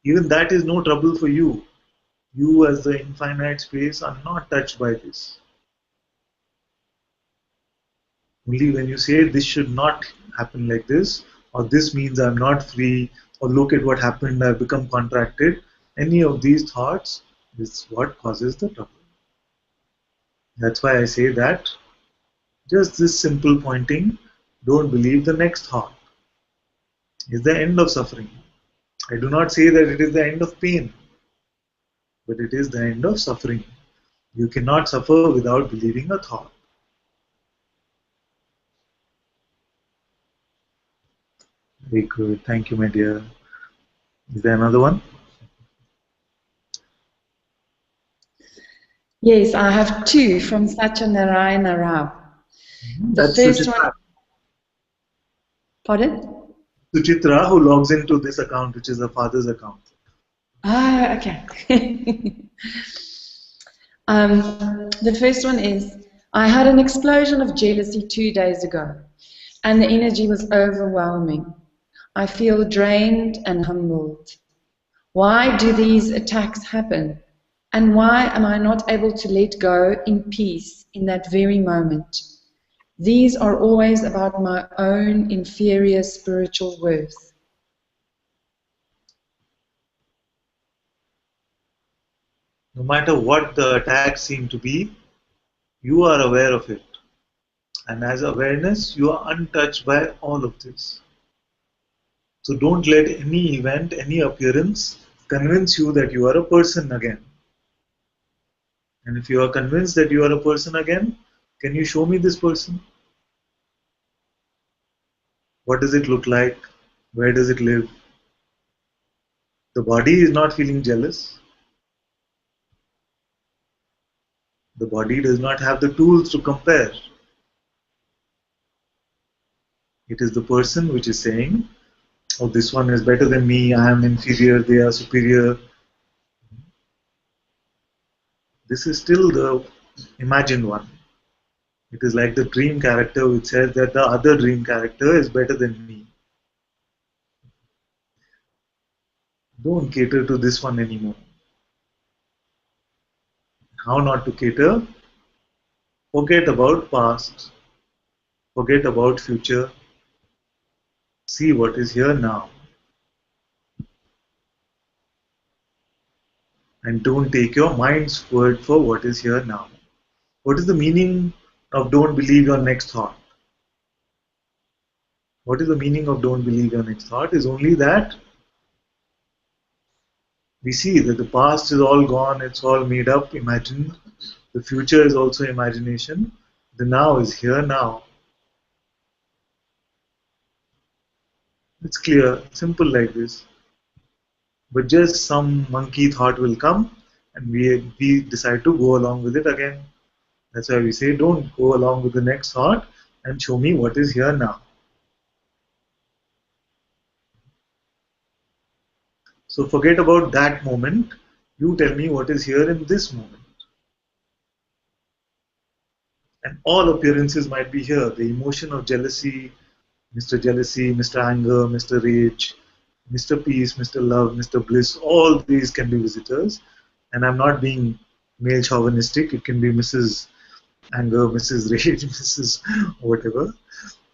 even that is no trouble for you. You as the infinite space are not touched by this. Only when you say this should not happen like this, or this means I'm not free, or look at what happened, I've become contracted, any of these thoughts is what causes the trouble. That's why I say that just this simple pointing, don't believe the next thought, is the end of suffering. I do not say that it is the end of pain, but it is the end of suffering. You cannot suffer without believing a thought. Very good. Thank you, my dear. Is there another one? Yes, I have two from Satyanarayana Rao. The That's first Suchitra. one. Pardon? Suchitra, who logs into this account, which is her father's account. Ah, okay. The first one is, I had an explosion of jealousy 2 days ago, and the energy was overwhelming. I feel drained and humbled. Why do these attacks happen? And why am I not able to let go in peace in that very moment? These are always about my own inferior spiritual worth. No matter what the attacks seem to be, you are aware of it. And as awareness, you are untouched by all of this. So don't let any event, any appearance convince you that you are a person again. And if you are convinced that you are a person again, can you show me this person? What does it look like? Where does it live? The body is not feeling jealous. The body does not have the tools to compare. It is the person which is saying, oh, this one is better than me, I am inferior, they are superior. This is still the imagined one. It is like the dream character which says that the other dream character is better than me. Don't cater to this one anymore. How not to cater? Forget about past. Forget about future. See what is here now. And don't take your mind's word for what is here now. What is the meaning of don't believe your next thought? What is the meaning of don't believe your next thought? Is only that we see that the past is all gone, it's all made up, imagined. The future is also imagination. The now is here now. It's clear, simple like this. But just some monkey thought will come and we decide to go along with it again. That's why we say don't go along with the next thought and show me what is here now. So forget about that moment. You tell me what is here in this moment. And all appearances might be here. The emotion of jealousy, Mr. Anger, Mr. Rage, Mr. Peace, Mr. Love, Mr. Bliss, all these can be visitors. And I'm not being male chauvinistic. It can be Mrs. Anger, Mrs. Rage, Mrs. whatever.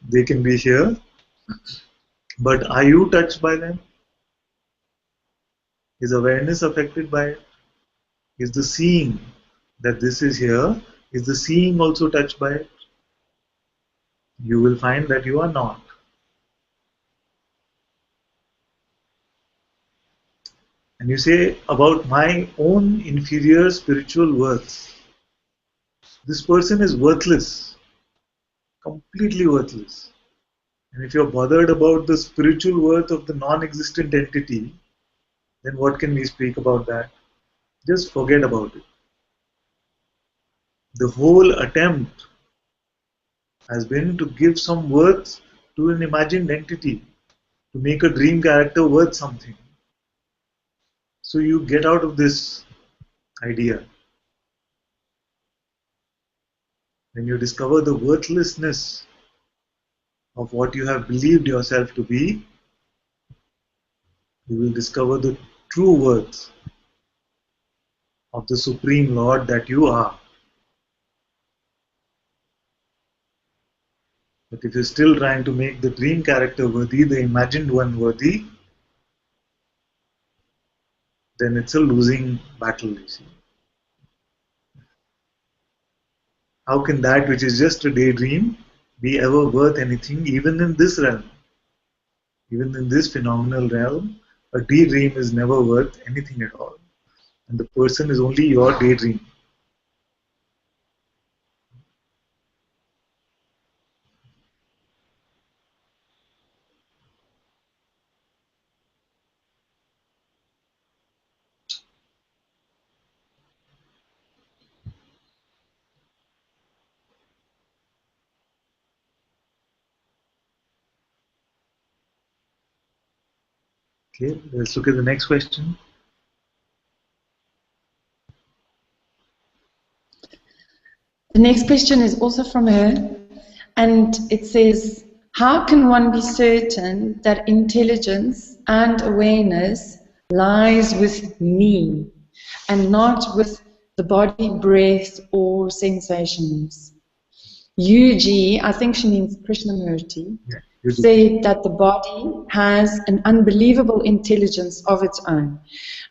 They can be here. But are you touched by them? Is awareness affected by it? Is the seeing that this is here, is the seeing also touched by it? You will find that you are not. And you say about my own inferior spiritual worth. this person is worthless, completely worthless. And if you're bothered about the spiritual worth of the non-existent entity, then what can we speak about that? Just forget about it. The whole attempt has been to give some worth to an imagined entity, to make a dream character worth something. So you get out of this idea. When you discover the worthlessness of what you have believed yourself to be, you will discover the true worth of the Supreme Lord that you are. But if you're still trying to make the dream character worthy, the imagined one worthy, then it's a losing battle, you see. How can that which is just a daydream be ever worth anything, even in this realm? Even in this phenomenal realm, a daydream is never worth anything at all. And the person is only your daydream. Okay, let's look at the next question. The next question is also from her, and it says, how can one be certain that intelligence and awareness lies with me and not with the body, breath, or sensations? Yuji, I think she means Krishnamurti, said that the body has an unbelievable intelligence of its own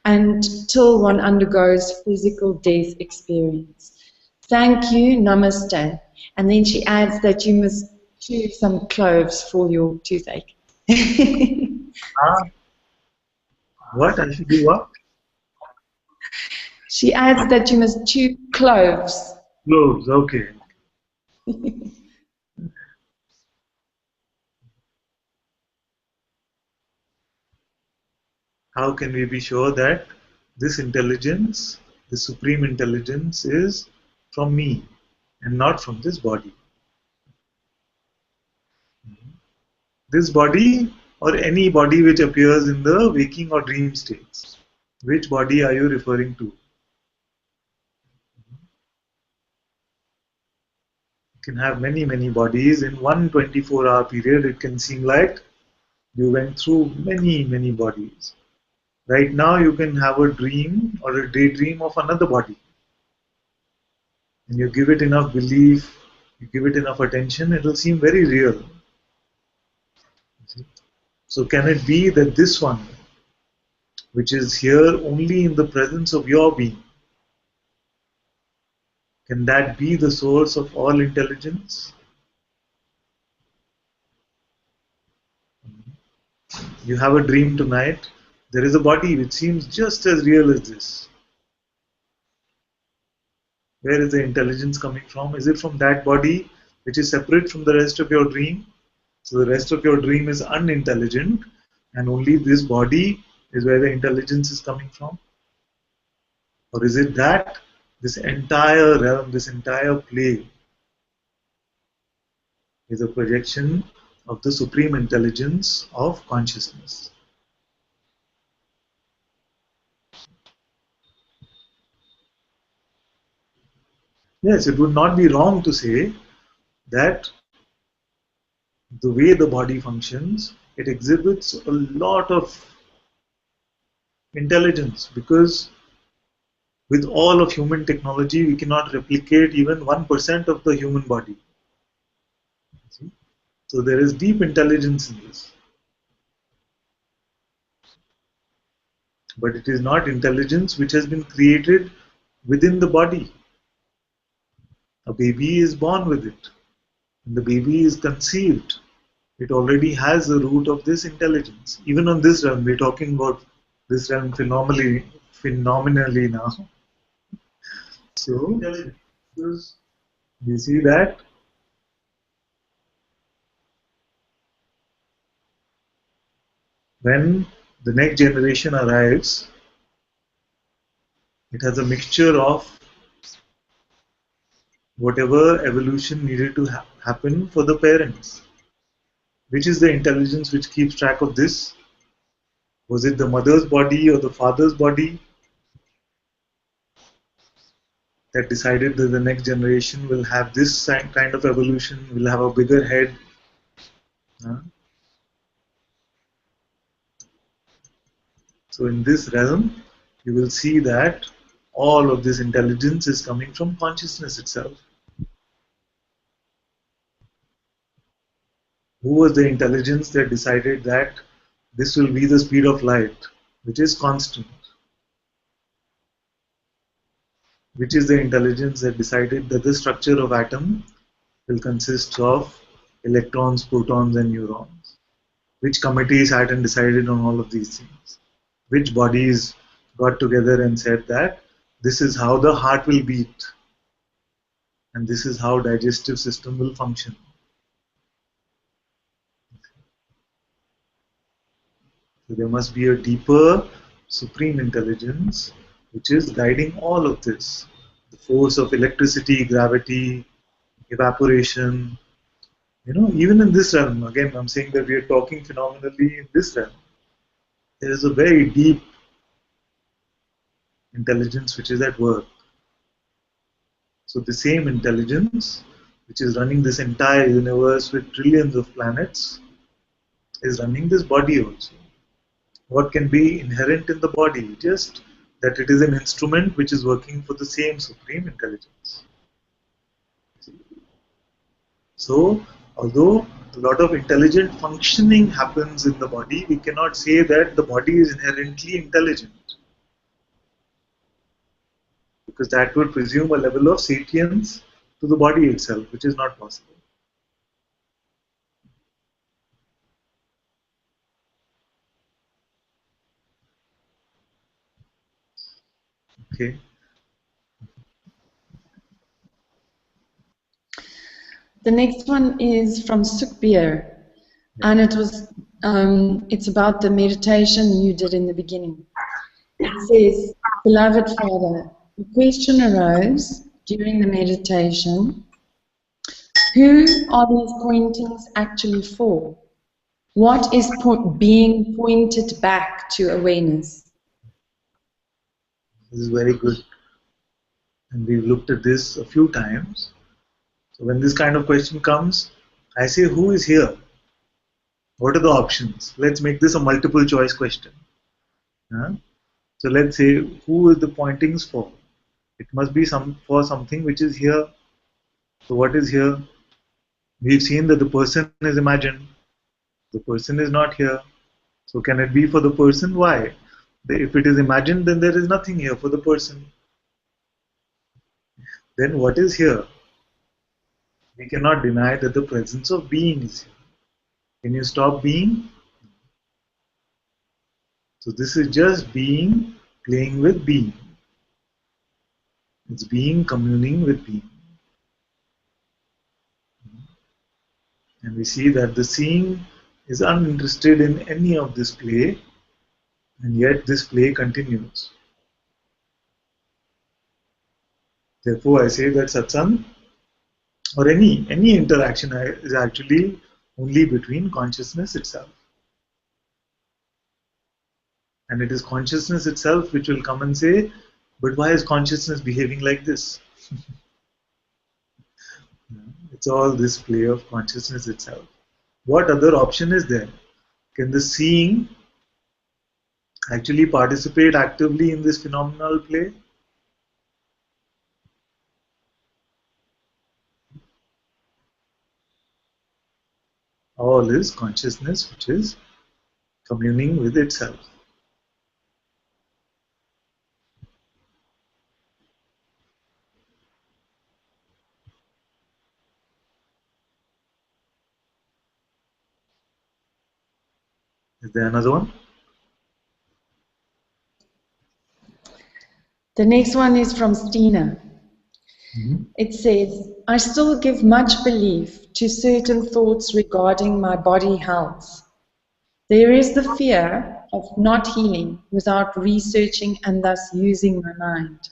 until one undergoes physical death experience. Thank you, namaste. And then she adds that you must chew some cloves for your toothache. What? I should do what? She adds that you must chew cloves. Cloves, okay. How can we be sure that this intelligence, the supreme intelligence, is from me and not from this body? This body or any body which appears in the waking or dream states. Which body are you referring to? You can have many bodies. In one 24-hour period, it can seem like you went through many bodies. Right now, you can have a dream or a daydream of another body. And you give it enough belief, you give it enough attention, it will seem very real. So can it be that this one, which is here only in the presence of your being, can that be the source of all intelligence? You have a dream tonight, there is a body which seems just as real as this. Where is the intelligence coming from? Is it from that body which is separate from the rest of your dream? So the rest of your dream is unintelligent, and only this body is where the intelligence is coming from? Or is it that this entire realm, this entire play is a projection of the supreme intelligence of consciousness? Yes, it would not be wrong to say that the way the body functions, it exhibits a lot of intelligence, because with all of human technology, we cannot replicate even 1% of the human body. See? So there is deep intelligence in this. But it is not intelligence which has been created within the body. A baby is born with it. When the baby is conceived, it already has the root of this intelligence. Even on this realm, we're talking about this realm phenomenally now. So, You see that? When the next generation arrives, it has a mixture of whatever evolution needed to happen for the parents. Which is the intelligence which keeps track of this? Was it the mother's body or the father's body that decided that the next generation will have this kind of evolution, will have a bigger head? So in this realm, you will see that all of this intelligence is coming from consciousness itself. Who was the intelligence that decided that this will be the speed of light, which is constant? Which is the intelligence that decided that the structure of atom will consist of electrons, protons, and neurons? Which committee sat and decided on all of these things? Which bodies got together and said that this is how the heart will beat and this is how digestive system will function? So there must be a deeper supreme intelligence which is guiding all of this. The force of electricity, gravity, evaporation. Even in this realm, again, I'm saying that we are talking phenomenally in this realm. There is a very deep intelligence which is at work. So the same intelligence which is running this entire universe with trillions of planets is running this body also. What can be inherent in the body? Just that it is an instrument which is working for the same supreme intelligence. So, although a lot of intelligent functioning happens in the body, we cannot say that the body is inherently intelligent, because that would presume a level of sentience to the body itself, which is not possible. Okay. The next one is from Sukhbir, and it's about the meditation you did in the beginning. It says, "Beloved Father, the question arose during the meditation, who are these pointings actually for? What is being pointed back to awareness?" This is very good. And we've looked at this a few times. So when this kind of question comes, I say, who is here? What are the options? Let's make this a multiple choice question. So let's say, who is the pointings for? It must be for something which is here. So what is here? We've seen that the person is imagined. The person is not here. So can it be for the person? Why? If it is imagined, then there is nothing here for the person. Then what is here? We cannot deny that the presence of being is here. Can you stop being? So this is just being playing with being. It's being communing with being. And we see that the seeing is uninterested in any of this play, and yet this play continues. Therefore, I say that satsang or any interaction is actually only between consciousness itself. And it is consciousness itself which will come and say, but why is consciousness behaving like this? It's all this play of consciousness itself. What other option is there? Can the seeing actually participate actively in this phenomenal play? All is consciousness which is communing with itself. Is there another one? The next one is from Stina. It says, I still give much belief to certain thoughts regarding my body health. There is the fear of not healing without researching and thus using my mind.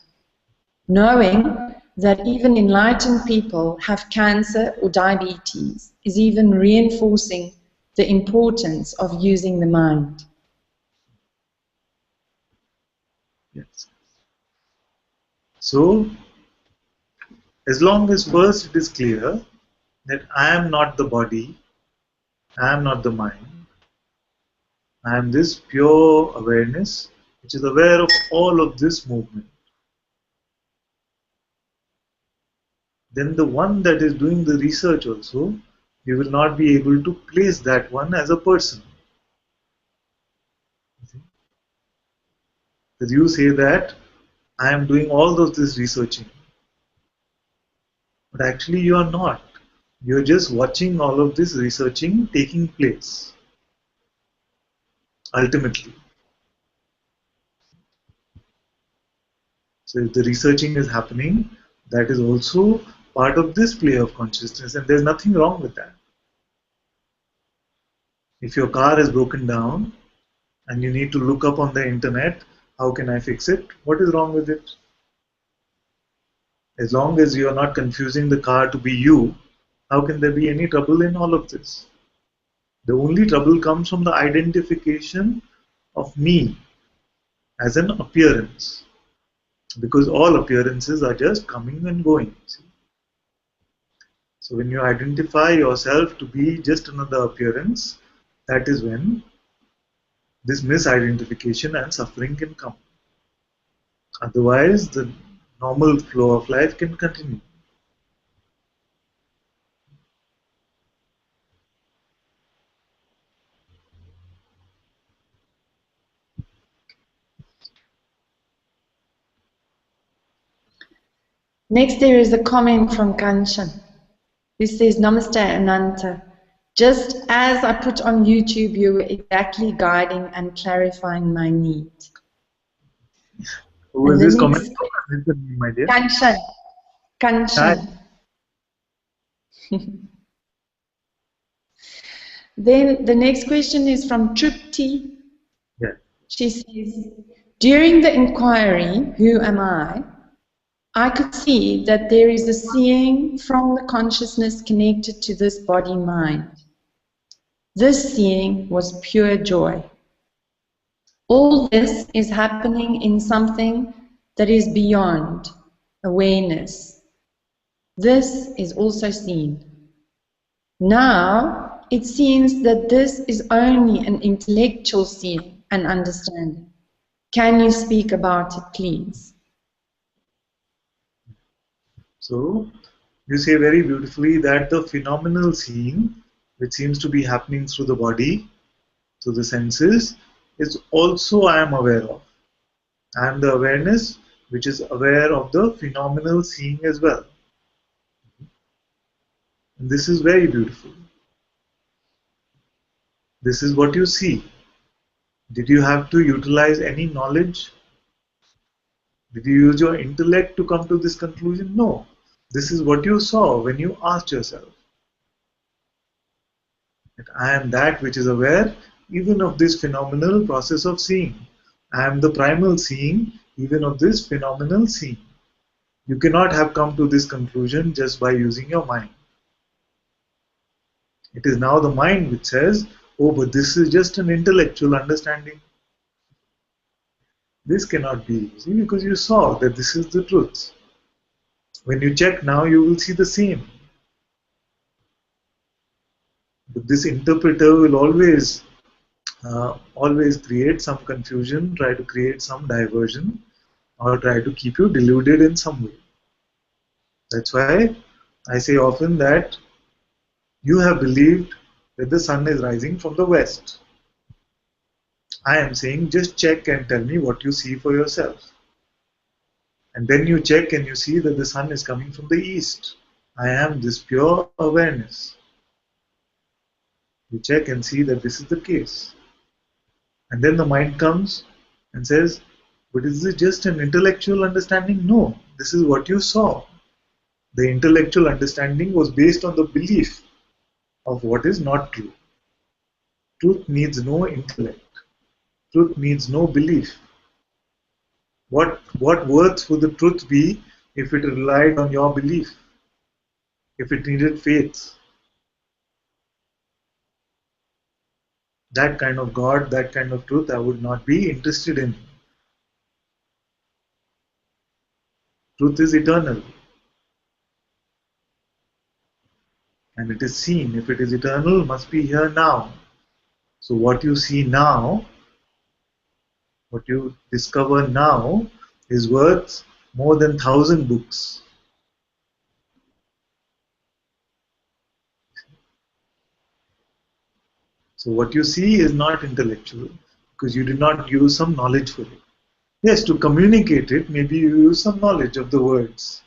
Knowing that even enlightened people have cancer or diabetes is even reinforcing the importance of using the mind. Yes. So, as long as first it is clear that I am not the body, I am not the mind, I am this pure awareness which is aware of all of this movement, then the one that is doing the research also, you will not be able to place that one as a person. Because you say that I am doing all of this researching, but actually you are not. You are just watching all of this researching taking place. Ultimately. So if the researching is happening, that is also part of this play of consciousness, and there's nothing wrong with that. If your car is broken down and you need to look up on the internet, how can I fix it? What is wrong with it? As long as you are not confusing the car to be you, how can there be any trouble in all of this? The only trouble comes from the identification of me as an appearance, because all appearances are just coming and going. See? So when you identify yourself to be just another appearance, that is when this misidentification and suffering can come. Otherwise, the normal flow of life can continue. Next, there is a comment from Kanchan, who says, Namaste Ananta. Just as I put on YouTube, you were exactly guiding and clarifying my need. Who is this comment? My dear? Kanchan. Kanchan. Then the next question is from Tripti. Yeah. She says, during the inquiry, who am I could see that there is a seeing from the consciousness connected to this body-mind. This seeing was pure joy. All this is happening in something that is beyond awareness. This is also seen. Now, it seems that this is only an intellectual seeing and understanding. Can you speak about it, please? So, you say very beautifully that the phenomenal seeing, which seems to be happening through the body, through the senses, is also I am aware of. I am the awareness which is aware of the phenomenal seeing as well. And this is very beautiful. This is what you see. Did you have to utilize any knowledge? Did you use your intellect to come to this conclusion? No. This is what you saw when you asked yourself. That I am that which is aware even of this phenomenal process of seeing. I am the primal seeing even of this phenomenal seeing. You cannot have come to this conclusion just by using your mind. It is now the mind which says, oh, but this is just an intellectual understanding. This cannot be, see, because you saw that this is the truth. When you check now, you will see the same. But this interpreter will always create some confusion, try to create some diversion, or try to keep you deluded in some way. That's why I say often that you have believed that the sun is rising from the west. I am saying just check and tell me what you see for yourself. And then you check and you see that the sun is coming from the east. I am this pure awareness. You check and see that this is the case. And then the mind comes and says, but is this just an intellectual understanding? No, this is what you saw. The intellectual understanding was based on the belief of what is not true. Truth needs no intellect. Truth needs no belief. What worth would the truth be if it relied on your belief? If it needed faith? That kind of God, that kind of truth, I would not be interested in. Truth is eternal, and it is seen. If it is eternal, it must be here now. So what you see now, what you discover now, is worth more than 1,000 books. So what you see is not intellectual because you did not use some knowledge for it. Yes, to communicate it, maybe you use some knowledge of the words.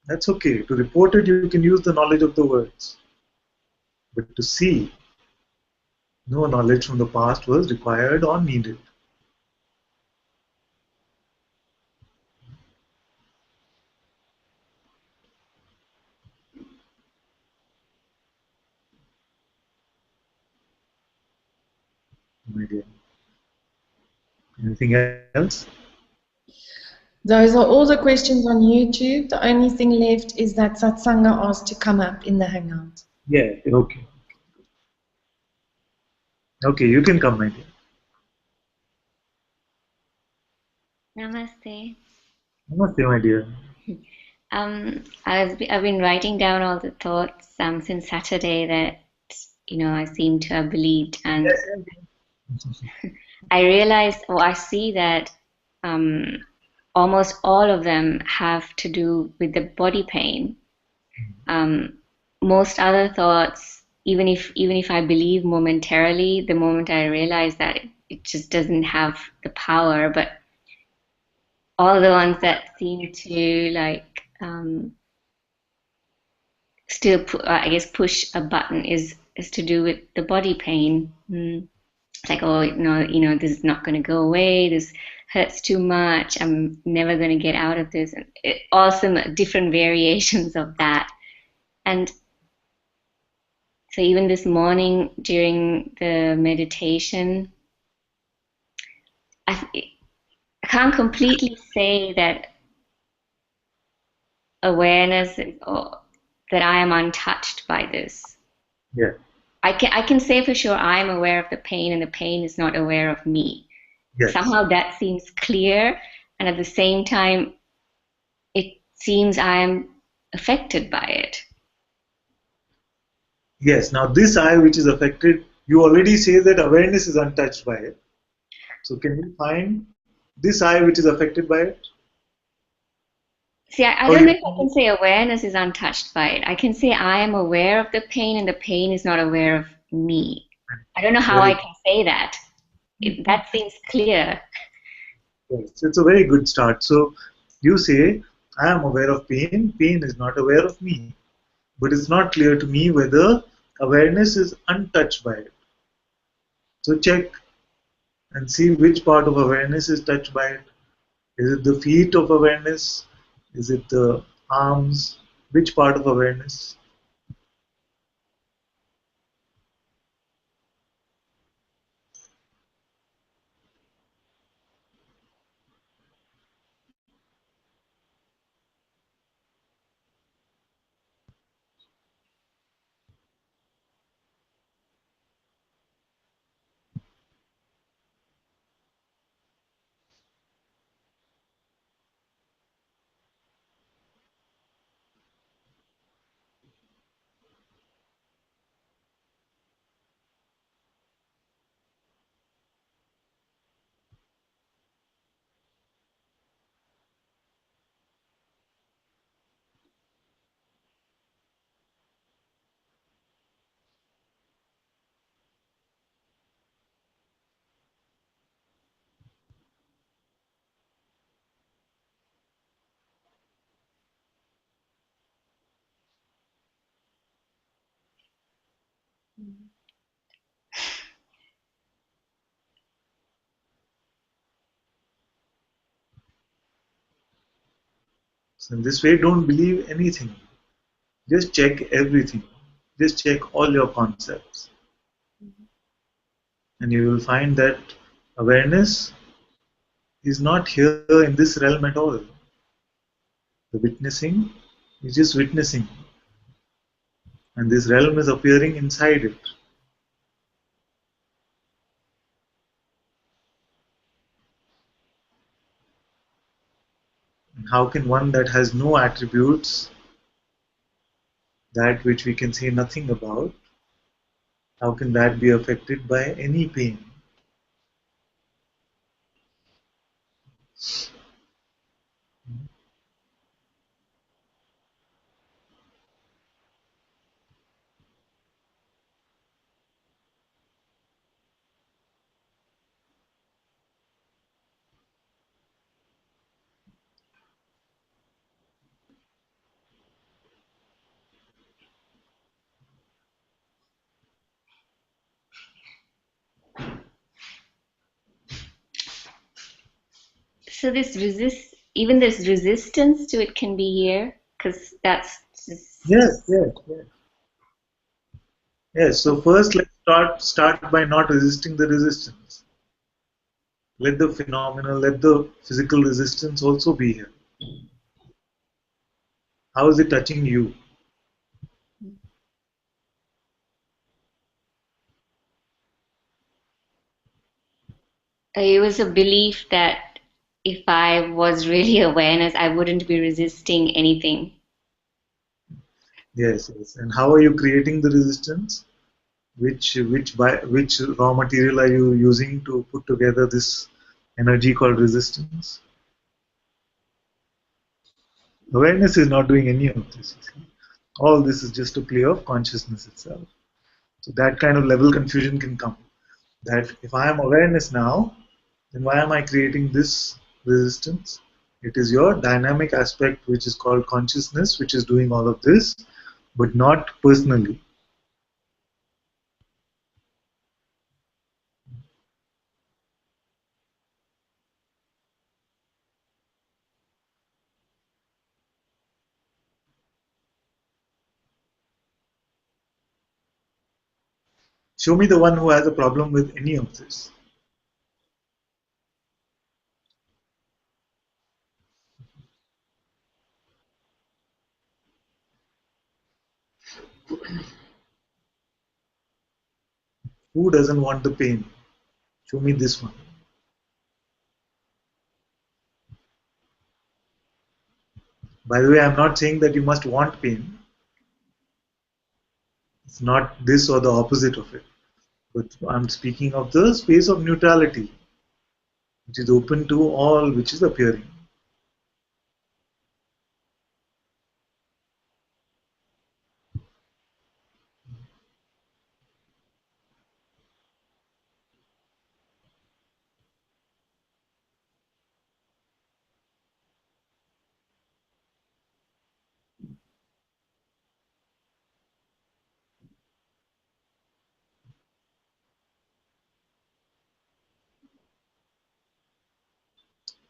That's okay. To report it, you can use the knowledge of the words. But to see, no knowledge from the past was required or needed. My dear. Anything else? Those are all the questions on YouTube. The only thing left is that Satsanga asked to come up in the Hangout. Yeah, okay. Okay, you can come, my dear. Namaste. Namaste, my dear. I've been writing down all the thoughts since Saturday that I seem to have believed, and I realized, or I see that almost all of them have to do with the body pain. Most other thoughts, even if I believe momentarily, the moment I realize that it just doesn't have the power, but all the ones that seem to still, I guess, push a button is to do with the body pain. It's like, oh no, this is not going to go away. This hurts too much. I'm never going to get out of this. And all some different variations of that. And so even this morning during the meditation, I can't completely say that awareness or that I am untouched by this. Yeah. I can say for sure I am aware of the pain and the pain is not aware of me. Yes. Somehow that seems clear, and at the same time it seems I am affected by it. Yes. Now, this I which is affected, you already say that awareness is untouched by it. So, can you find this I which is affected by it? See, I Or don't know you, if I can say awareness is untouched by it. I can say I am aware of the pain and the pain is not aware of me. I don't know how I very, can say that. That seems clear. yes, it's a very good start. So, you say, I am aware of pain, pain is not aware of me. But it's not clear to me whether awareness is untouched by it. So, check and see which part of awareness is touched by it. Is it the feet of awareness? Is it the arms? Which part of awareness? So in this way, don't believe anything. Just check everything. Just check all your concepts. And you will find that awareness is not here in this realm at all. The witnessing is just witnessing. And this realm is appearing inside it. And how can one that has no attributes, that which we can say nothing about, how can that be affected by any pain? So even this resistance to it can be here, because that's just, Yes, yes, yes. Yes, so first let's start by not resisting the resistance. Let the phenomena, let the physical resistance also be here. How is it touching you? it was a belief that if I was really awareness, I wouldn't be resisting anything. Yes, yes. And how are you creating the resistance? Which raw material are you using to put together this energy called resistance? Awareness is not doing any of this. All this is just a play of consciousness itself. So that kind of level confusion can come. That if I am awareness now, then why am I creating this resistance? It is your dynamic aspect, which is called consciousness, which is doing all of this, but not personally. Show me the one who has a problem with any of this. Who doesn't want the pain? Show me this one. By the way, I'm not saying that you must want pain. It's not this or the opposite of it. But I'm speaking of the space of neutrality, which is open to all which is appearing.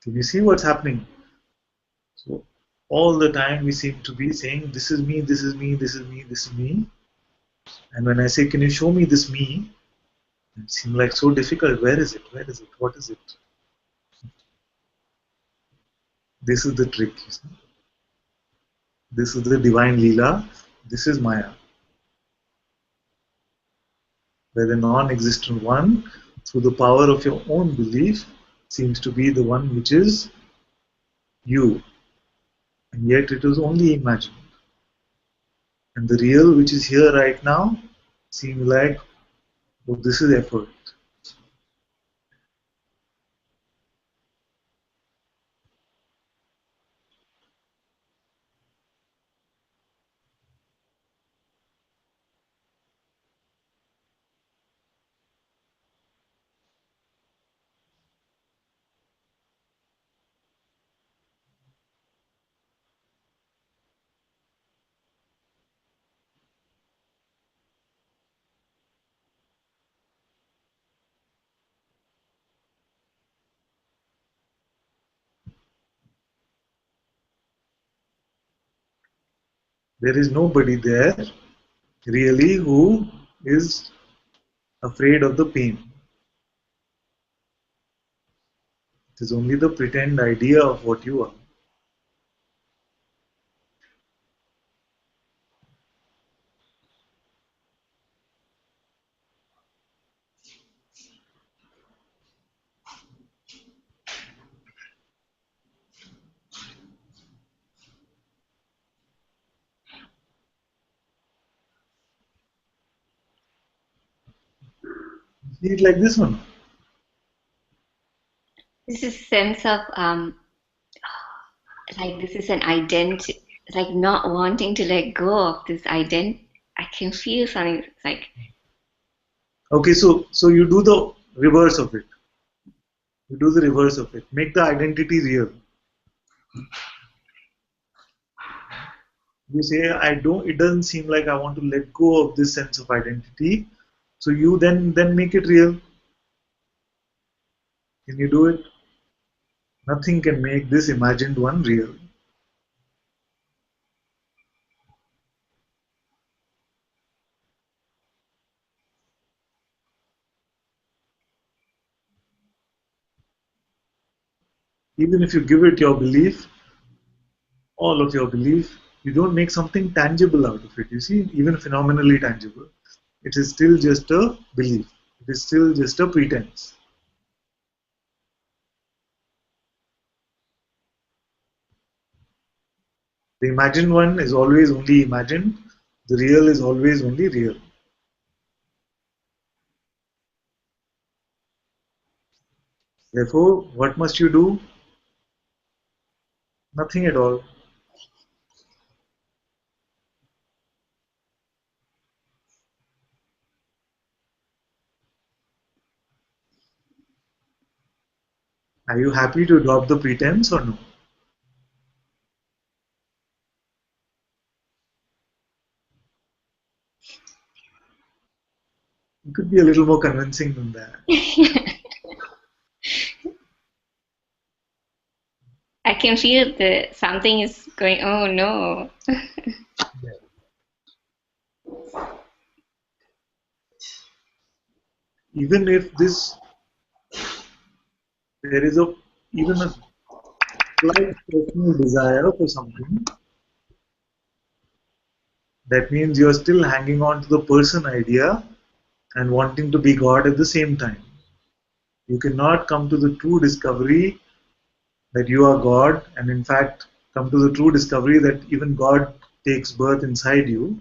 Can you see what's happening? So all the time we seem to be saying, this is me, this is me, this is me, this is me. And when I say, can you show me this me? It seems like so difficult. Where is it? Where is it? What is it? This is the trick. You see? This is the divine Leela. This is Maya. Where the non-existent one, through the power of your own belief, seems to be the one which is you. And yet it is only imagined. And the real which is here right now seems like, oh, this is effort. There is nobody there really who is afraid of the pain. It is only the pretend idea of what you are. See it like this one. This is sense of like this is an identity, like not wanting to let go of this identity. I can feel something. It's like Okay, so you do the reverse of it. You do the reverse of it. Make the identity real. You say, I don't. It doesn't seem like I want to let go of this sense of identity. So you then make it real. Can you do it? Nothing can make this imagined one real. Even if you give it your belief, all of your belief, you don't make something tangible out of it. You see, even phenomenally tangible, it is still just a belief. It is still just a pretense. The imagined one is always only imagined. The real is always only real. Therefore, what must you do? Nothing at all. Are you happy to drop the pretense or no? It could be a little more convincing than that. I can feel that something is going. Oh no! Even if there is even a slight personal desire for something, that means you're still hanging on to the person idea and wanting to be God at the same time. You cannot come to the true discovery that you are God, and in fact, come to the true discovery that even God takes birth inside you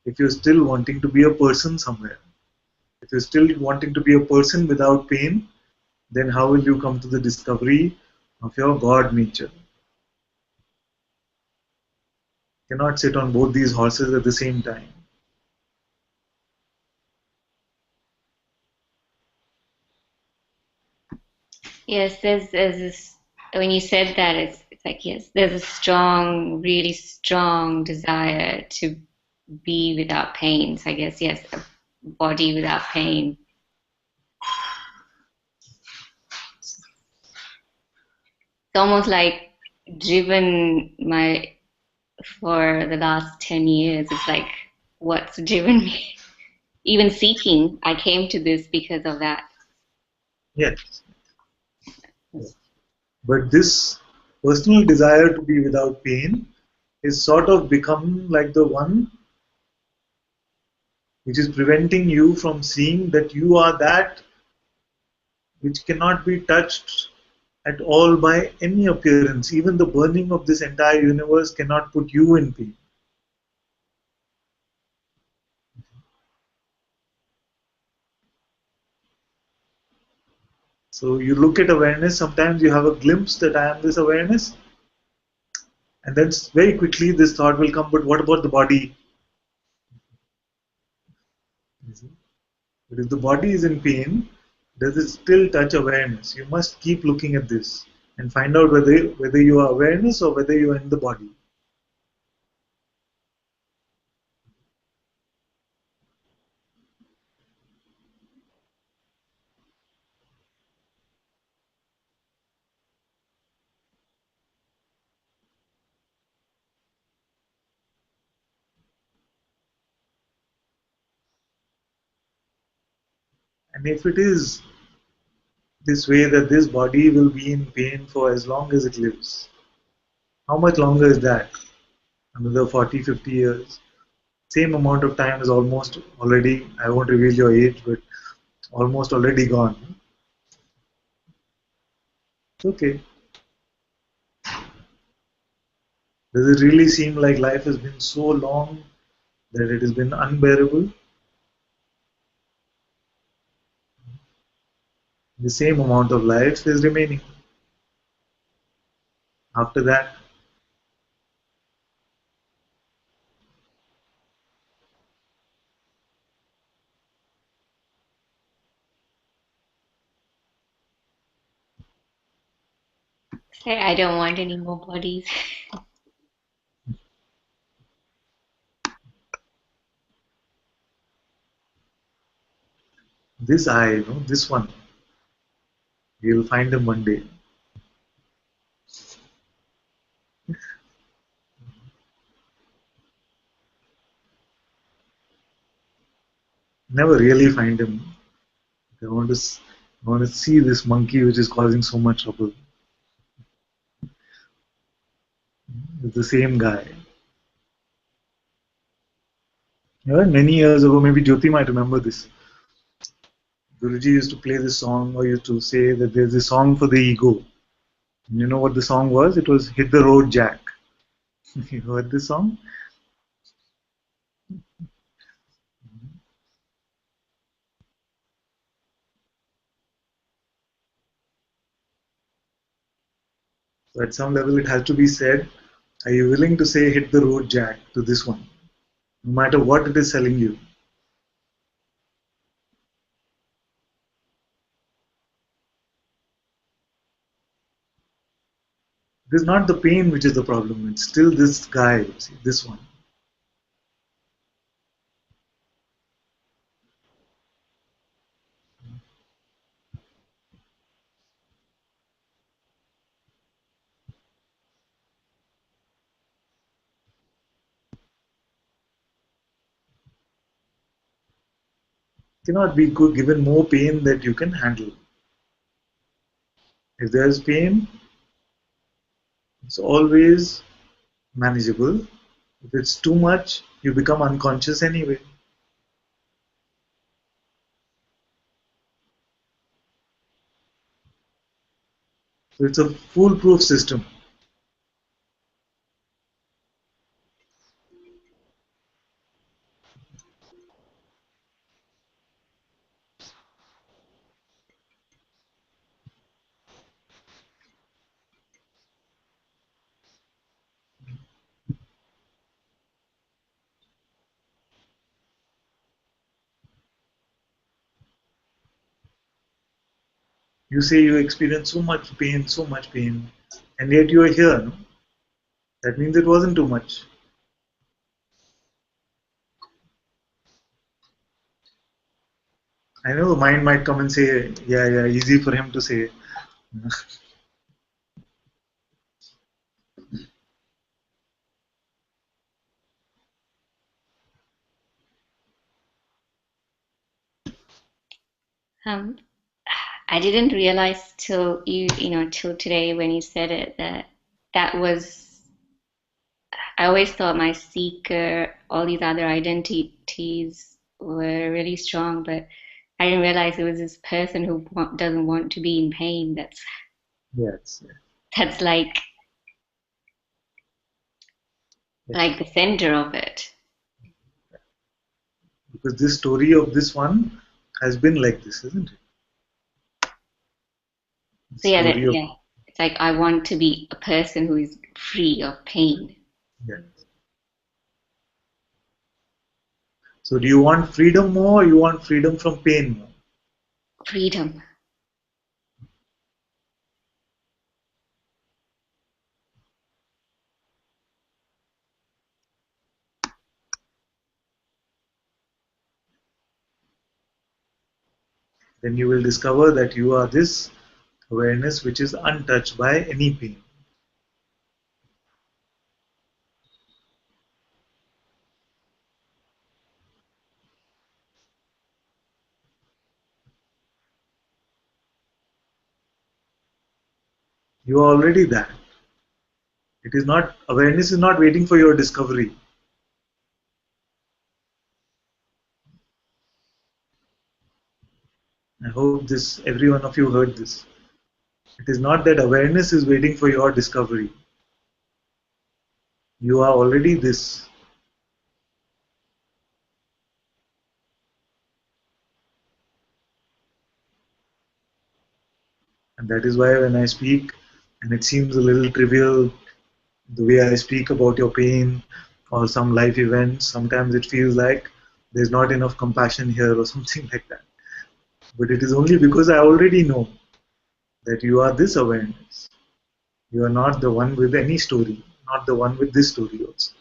if you're still wanting to be a person somewhere. If you're still wanting to be a person without pain, then how will you come to the discovery of your God nature? You cannot sit on both these horses at the same time. Yes, there's this. When you said that, it's like yes, there's a strong, really strong desire to be without pain. So I guess yes, a body without pain. It's almost like driven my for the last 10 years. It's like what's driven me. Even seeking, I came to this because of that. Yes. But this personal desire to be without pain is sort of become like the one which is preventing you from seeing that you are that which cannot be touched at all by any appearance. Even the burning of this entire universe cannot put you in pain. So you look at awareness, sometimes you have a glimpse that I am this awareness, and then very quickly this thought will come, but what about the body? But if the body is in pain, does it still touch awareness? You must keep looking at this and find out whether you are awareness or whether you are in the body. And if it is this way that this body will be in pain for as long as it lives, how much longer is that? Another 40, 50 years? Same amount of time is almost already, I won't reveal your age, but almost already gone. It's okay. Does it really seem like life has been so long that it has been unbearable? The same amount of life is remaining. After that, Say, I don't want any more bodies. this I, this one, you'll find him one day. Never really find him. I want to, I want to see this monkey which is causing so much trouble. It's the same guy. Many years ago, maybe Jyoti might remember this. Guruji used to play this song, or used to say that there's a song for the ego. And you know what the song was? It was "Hit the Road, Jack." You heard this song? So at some level, it has to be said. Are you willing to say "Hit the road, Jack" to this one, no matter what it is selling you? It is not the pain which is the problem. It's still this guy, see, this one. Cannot be given more pain that you can handle. If there's pain, it's always manageable. If it's too much, you become unconscious anyway. So it's a foolproof system. You say you experience so much pain, and yet you are here. No? That means it wasn't too much. I know the mind might come and say, yeah, easy for him to say. Um, I didn't realize till till today when you said it that that was. I always thought my seeker, all these other identities were really strong, but I didn't realize it was this person who doesn't want to be in pain. Yes. That's Yes. like the center of it. Because this story of this one has been like this, isn't it? The So yeah, story of yeah. It's like I want to be a person who is free of pain. yeah. So do you want freedom more, or you want freedom from pain more? Freedom. Then you will discover that you are this awareness which is untouched by any pain. You are already that. It is not, awareness is not waiting for your discovery. I hope this, every one of you heard this. It is not that awareness is waiting for your discovery. You are already this. And that is why when I speak, and it seems a little trivial, the way I speak about your pain or some life events, sometimes it feels like there's not enough compassion here or something like that. But it is only because I already know that you are this awareness. You are not the one with any story, not the one with this story also.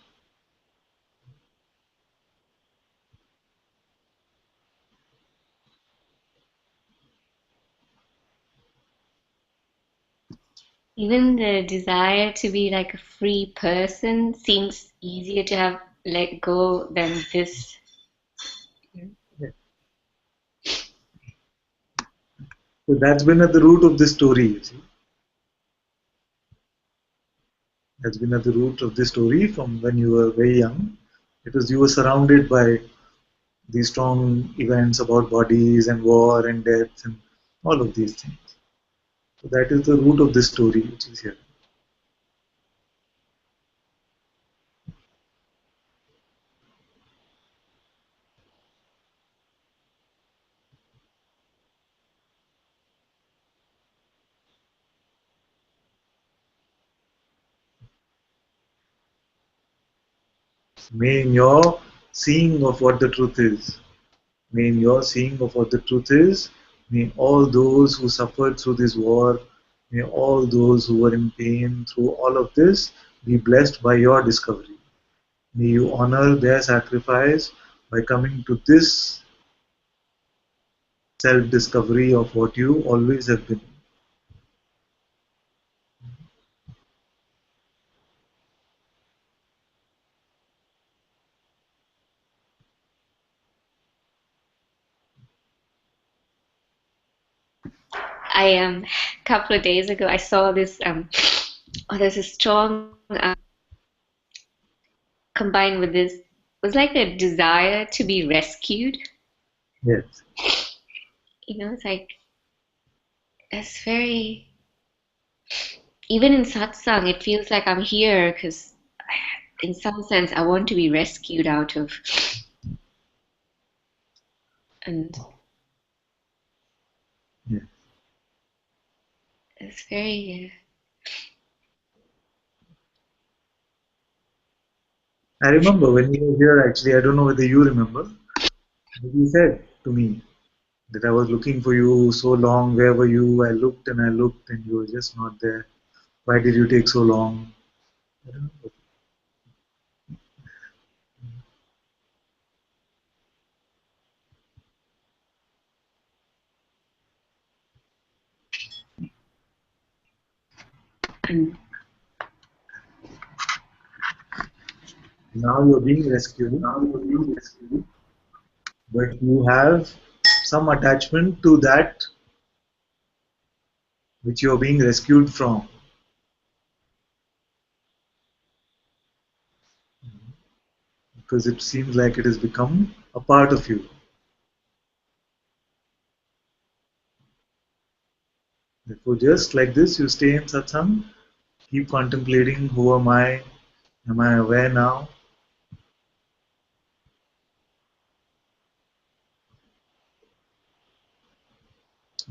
Even the desire to be like a free person seems easier to have let go than this. Yeah. So that's been at the root of this story, you see. That's been at the root of this story from when you were very young. Because you were surrounded by these strong events about bodies and war and death and all of these things. So that is the root of this story which is here. May in your seeing of what the truth is, may in your seeing of what the truth is, may all those who suffered through this war, may all those who were in pain through all of this be blessed by your discovery. May you honor their sacrifice by coming to this self-discovery of what you always have been. A couple of days ago I saw this there's a strong combined with this, it was like a desire to be rescued. Yes. It's like it's very, even in satsang it feels like I'm here because in some sense I want to be rescued out of, and Yes. it's very I remember when you were here, actually, I don't know whether you remember, but you said to me that I was looking for you so long. Where were you? I looked and you were just not there. Why did you take so long? I remember. and Now you're being rescued, but you have some attachment to that which you're being rescued from, because it seems like it has become a part of you. Therefore, just like this, you stay in satsang, keep contemplating who am I? Am I aware now?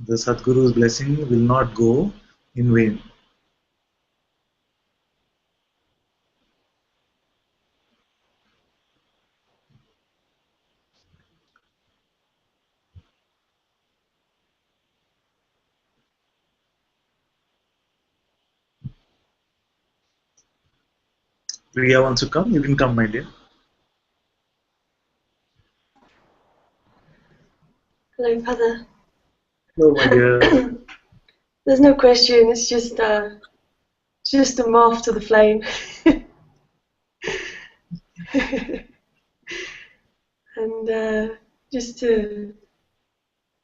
The Sadguru's blessing will not go in vain. Priya wants to come, you can come, my dear. Hello, Father. Hello, my dear. There's no question. It's just a moth to the flame. and just to,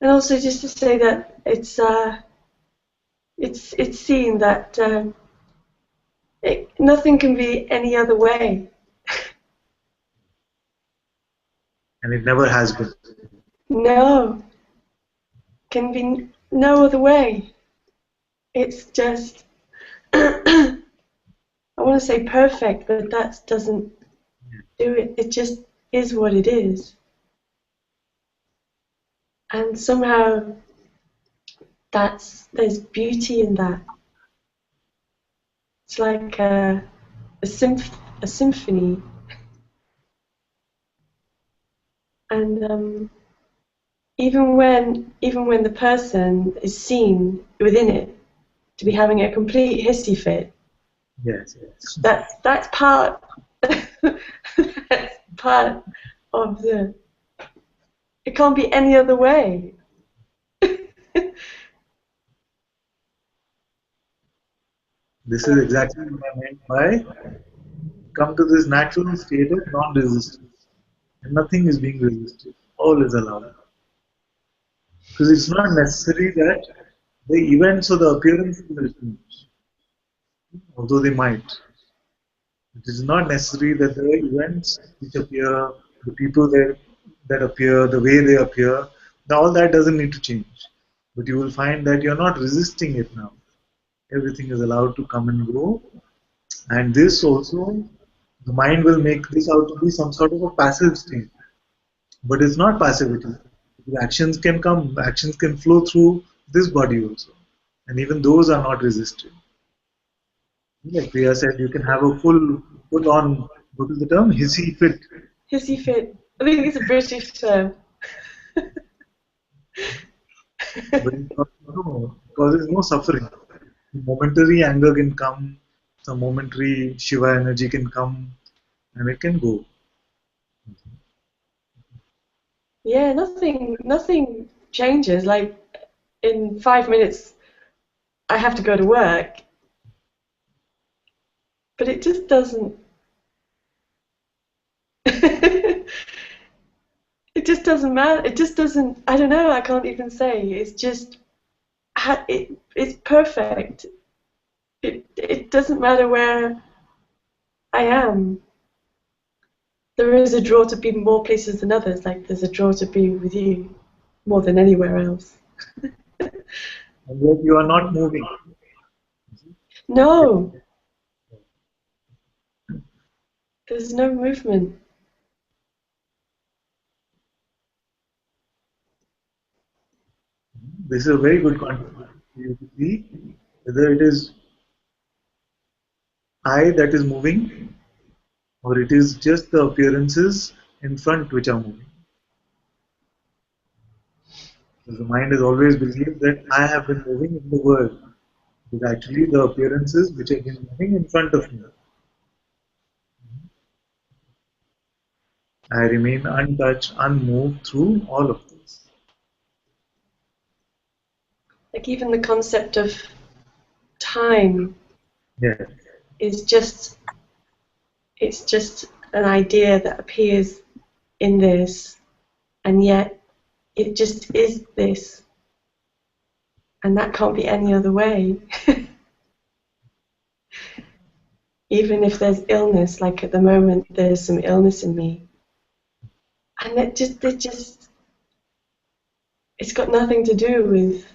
and also just to say that it's it's seen that nothing can be any other way. And it never has been. No, can be no other way. It's just, I want to say perfect, but that doesn't do it. It just is what it is. And somehow there's beauty in that. It's like a symphony. And even when the person is seen within it to be having a complete hissy fit, Yes. that's part that's part of the. It can't be any other way. This is exactly what I meant by come to this natural state of non-resistance. And nothing is being resisted. All is allowed. Because it's not necessary that the events or the appearances will change, although they might. It is not necessary that the events which appear, the people that appear, the way they appear, all that doesn't need to change. But you will find that you're not resisting it now. Everything is allowed to come and go. And this also, the mind will make this out to be some sort of a passive state. But it's not passivity. Actions can come, actions can flow through this body also. And even those are not resisted. Like Priya said, you can have a full on, what is the term? Hissy fit. Hissy fit. I think it's a British term. But it causes no suffering. Momentary anger can come, some momentary Shiva energy can come, and it can go. Yeah, nothing changes. Like in 5 minutes, I have to go to work, but it just doesn't. It just doesn't matter. It just doesn't. I don't know. I can't even say. It's just. It's perfect. It doesn't matter where I am. There is a draw to be more places than others. Like there's a draw to be with you more than anywhere else. And yet you are not moving. No. There's no movement. This is a very good concept for you to see whether it is I that is moving or it is just the appearances in front which are moving. So the mind has always believed that I have been moving in the world. It is actually the appearances which have been moving in front of me. I remain untouched, unmoved through all of this. Like even the concept of time Yeah. is just. It's just an idea that appears in this, and yet it just is this, and that can't be any other way. Even if there's illness, like at the moment there's some illness in me, and it's got nothing to do with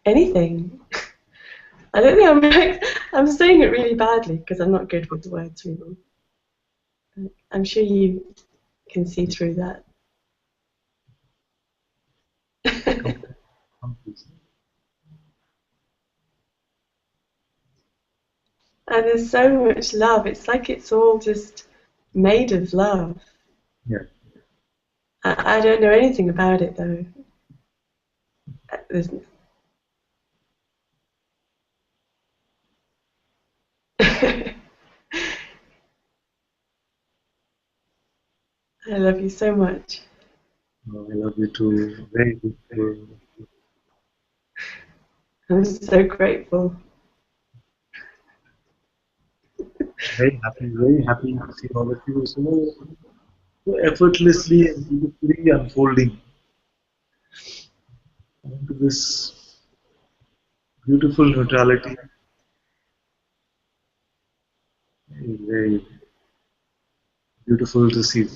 anything. I don't think I'm saying it really badly because I'm not good with the words really. I'm sure you can see through that. And there's so much love. It's like it's all just made of love. Yeah. I don't know anything about it though. I love you so much. Oh, I love you too. Very beautiful. I'm so grateful. Very happy to see all of you so effortlessly and beautifully unfolding into this Beautiful neutrality. Very beautiful to see.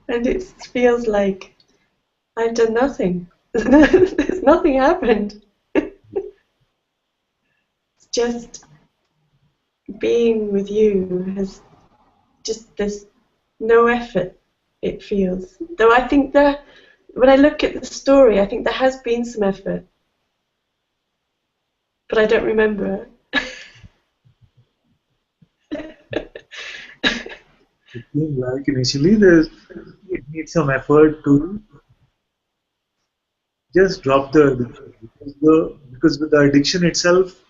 And it feels like I've done nothing. There's nothing happened. It's just being with you has just, there's no effort, it feels. Though I think that when I look at the story, I think there has been some effort, but I don't remember it. It seems like initially it needs some effort to just drop the addiction because with the addiction itself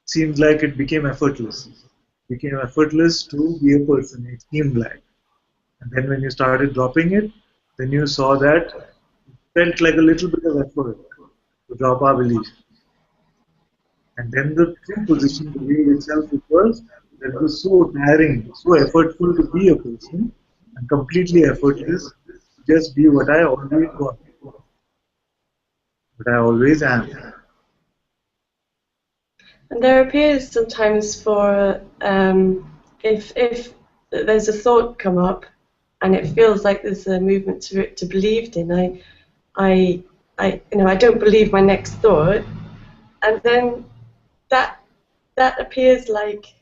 seems like it became effortless. Became effortless to be a person. It seemed like, and then when you started dropping it, then you saw that it felt like a little bit of effort to drop our belief. And then the true position, the way itself it was, that it was so tiring, so effortful to be a person, and completely effortless to just be what I always was, what I always am. And there appears sometimes for if there's a thought come up and it feels like there's a movement to believed in, I I don't believe my next thought, and then that that appears like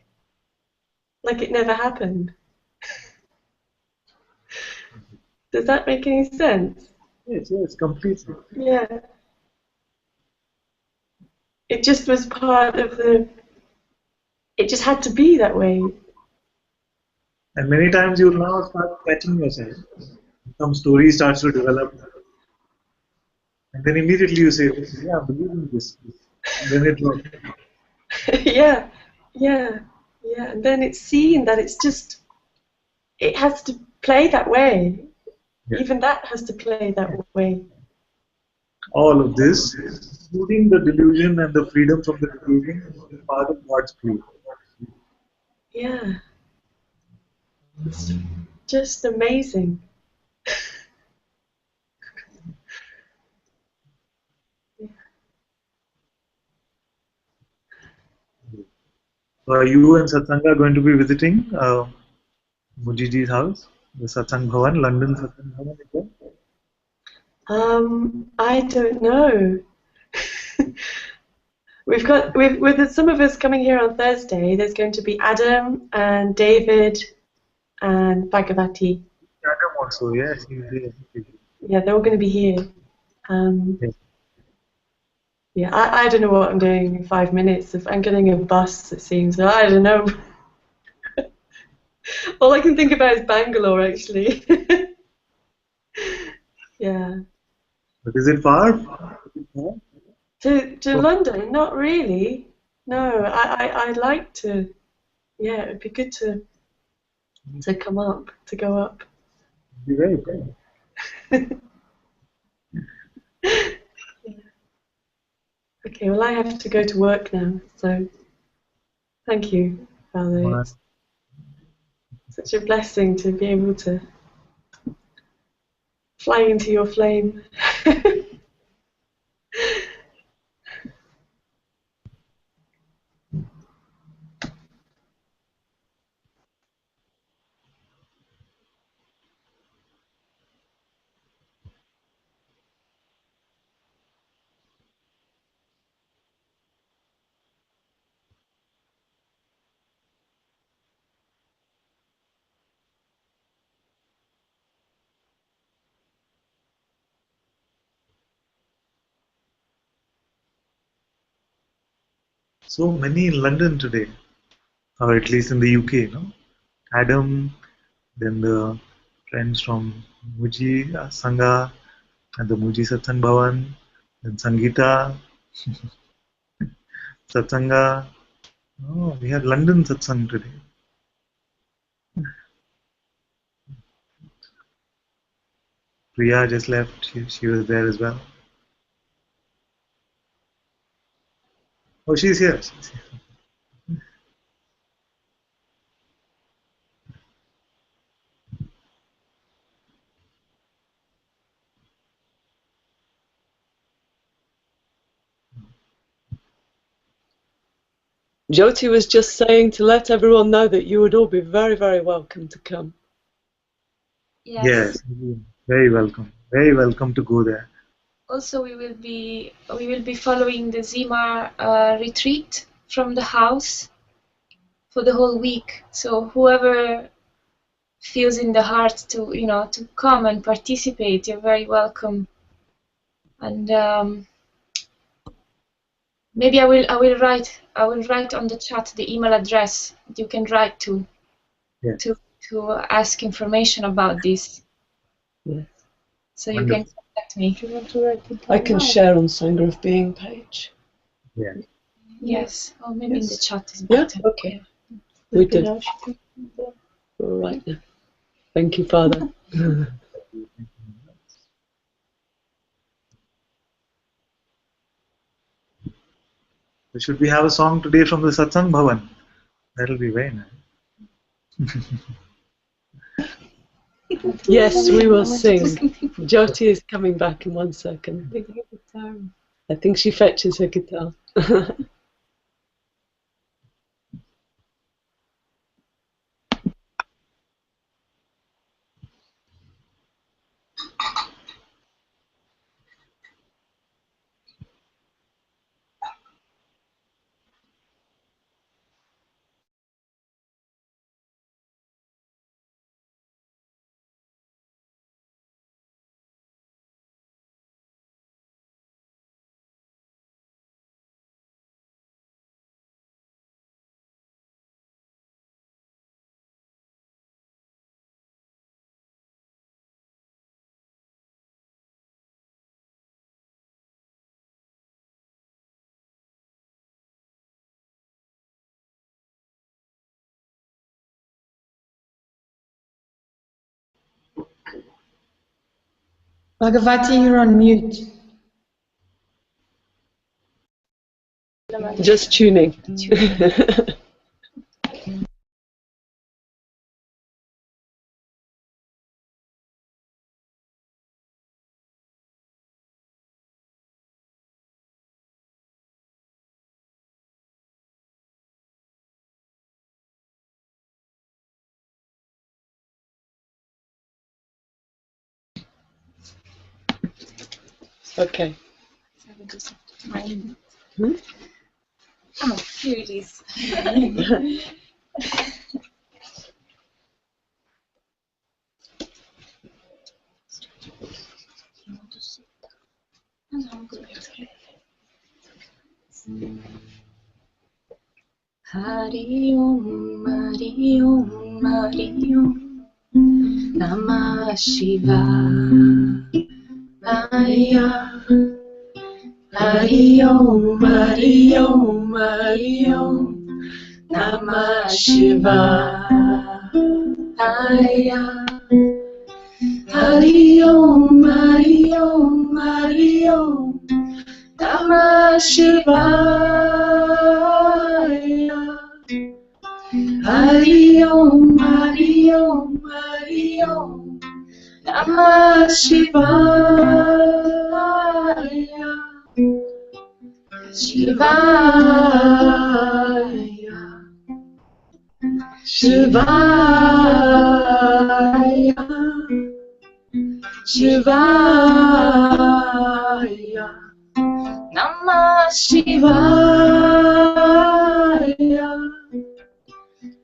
it never happened. Does that make any sense? Yes, yes, completely. Yeah. It just was part of the. It just had to be that way. And many times you'll now start catching yourself. Some story starts to develop, and then immediately you say, "Okay, yeah, I believe in this." And then it works. Yeah, yeah, yeah. And then it's seen that it's just. It has to play that way. Yeah. Even that has to play that way. All of this, including the delusion and the freedom from the delusion, is part of God's play. Yeah. It's just amazing. So are you and Satsanga going to be visiting Mujiji's house, the Satsang Bhavan, London Satsang Bhavan again? I don't know. We've with some of us coming here on Thursday. There's going to be Adam and David and Bhagavati. Adam also, yes, he's there. Yeah, they're all going to be here. Um, Yes. yeah, I don't know what I'm doing in 5 minutes. If I'm getting a bus, it seems. I don't know. All I can think about is Bangalore, actually. Yeah. But is it far? Is it far? To From London? Not really. No, I'd like to. Yeah, it'd be good to come up, to go up. be very far. Okay, well, I have to go to work now, so thank you, Father. It's such a blessing to be able to fly into your flame. So many in London today, or at least in the UK, no? Adam, then the friends from Muji Sangha and the Muji Satsang Bhavan, then Sangeeta, Satsanga. Oh, we had London Satsang today. Priya just left. She was there as well. Oh, she's here. She's here. Jyoti was just saying to let everyone know that you would all be very, very welcome to come. Yes, very welcome. Very welcome to go there. Also, we will be following the Zima retreat from the house for the whole week. So whoever feels in the heart to to come and participate, you're very welcome. And maybe I will write on the chat the email address that you can write to ask information about this. Yes. So you can contact me. Do you want to write it down? I can share on Sangha of Being page. Yeah. Yes. Or maybe in the chat is Yeah, better. okay. We did. Right now. Thank you, Father. So should we have a song today from the Satsang Bhavan? That'll be very nice. Yes, we will sing. Jyoti is coming back in 1 second. With her guitar. I think she fetches her guitar. Bhagavati, you're on mute. Just tuning. Okay. Oh, here it is. Hari Om, Hari Om, Hari Om, Namah Shivaya. Hari Om, Hari Om, Hari Om, Namah Shivaya. Hari Om, Hari Om, Hari Om, Namah Shivaya. Hari Om, Hari Om, Hari Om, Namah Shivaya. Shivaya. Shivaya. Shivaya. Namah Shivaya.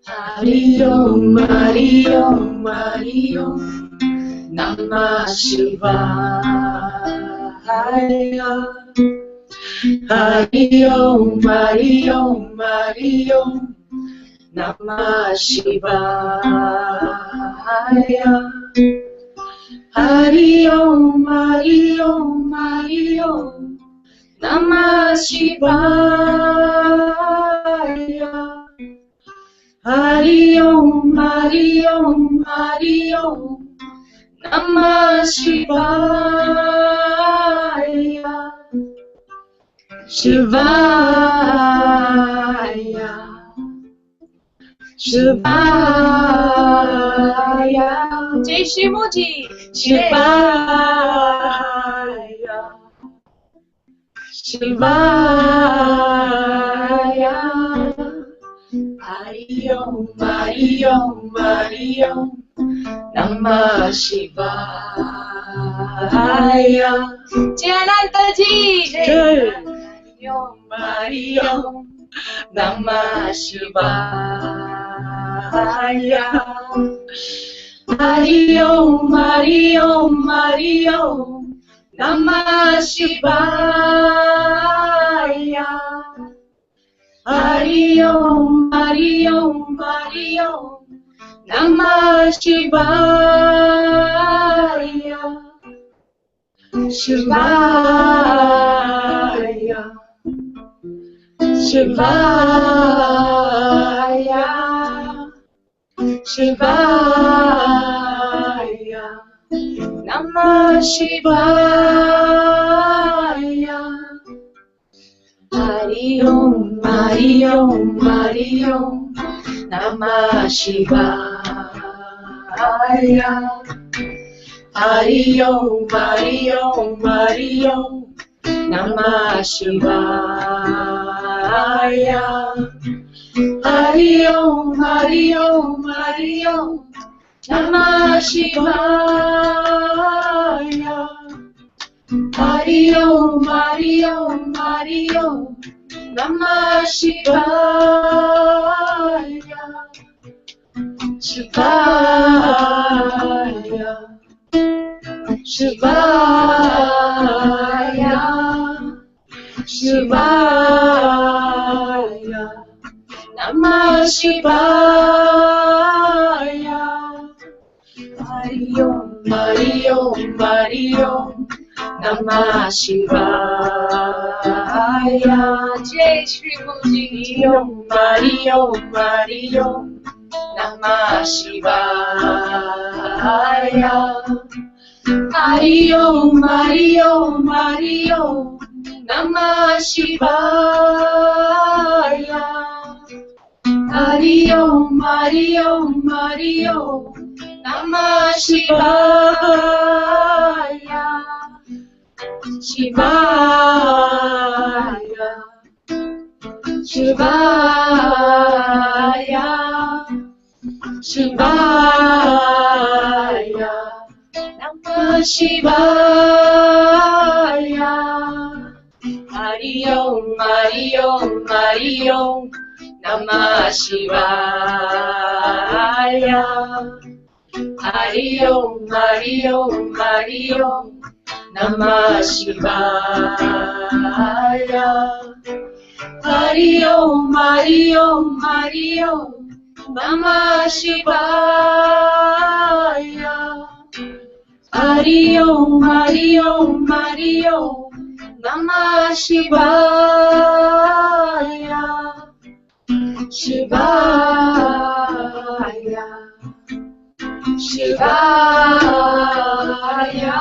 Hari Om, Hari Om, Hari Om, Namah Shivaya. Hari Om, Hari Om, Hari Om, Namah Shivaya. Hari Om, Hari Om, Hari Om, Namah Shivaya. Hari Om, Hari Om, Hari Om, Namah Shivaya. Shivaya. Shivaya. Jai Shri Moji. Shivaya. Shivaya. Hari Om, Hari Om, Hari Om, Namah Shivaya. Jai Ananta ji, Jai. Hari Om, Hari Om, Namah Shivaya. Hari Om, Hari Om, Hari Om, Namah Shivaya. Hari Om, Hari Om, Hari Om, Namah Shivaya. Shivaya, Shivaya, Shivaya, Namah Shivaya. Hari Om, Hari Om, Hari Om, Namah Shivaya. Hari Om, Hari Om, Hari Om, Namah Shivaya. Hari Om, Hari Om, Hari Om, Namah Shivaya. Hari Om, Hari Om, Hari Om, Namah Shivaya. Shivaya, Shivaya, Shivaya, Namah Shivaya. Hari Om, Hari Om, Hari Om, Namah Shivaya. Jai Shri Moji. Hari Om, Hari Om, Namah Shivaya. Hari Om, Hari Om, Hari Om, Namah Shivaya. Hari Om, Hari Om, Hari Om, Namah Shivaya. Shivaya, Shivaya, Shivaya, Namah Shivaya. Hari Om, Hari Om, Hari Om, Namah Shivaya. Hari Om, Hari Om, Hari Om, Namah Shivaya. Hari Om, Hari Om, Hari Om, Namah Shivaya. Hari Om, Hari Om, Hari Om, Namah Shivaya. Shivaya, Shivaya,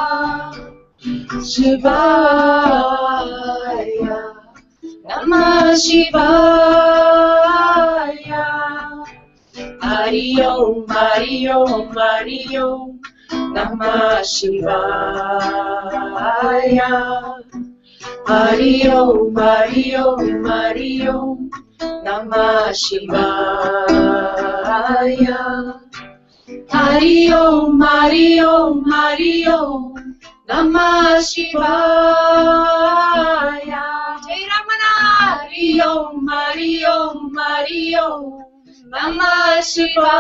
Shivaya, Namah Shivaya. Hari Om, Hari Om, Hari Om, Namah Shivaya. Hari Om, Hari Om, Hari Om, Namah Shivaya. Hari Om, Hari Om, Hari Om, Namah Shivaya. Jai Ramana. Hari Om, Hari Om, Hari Om, Namah Shivaya.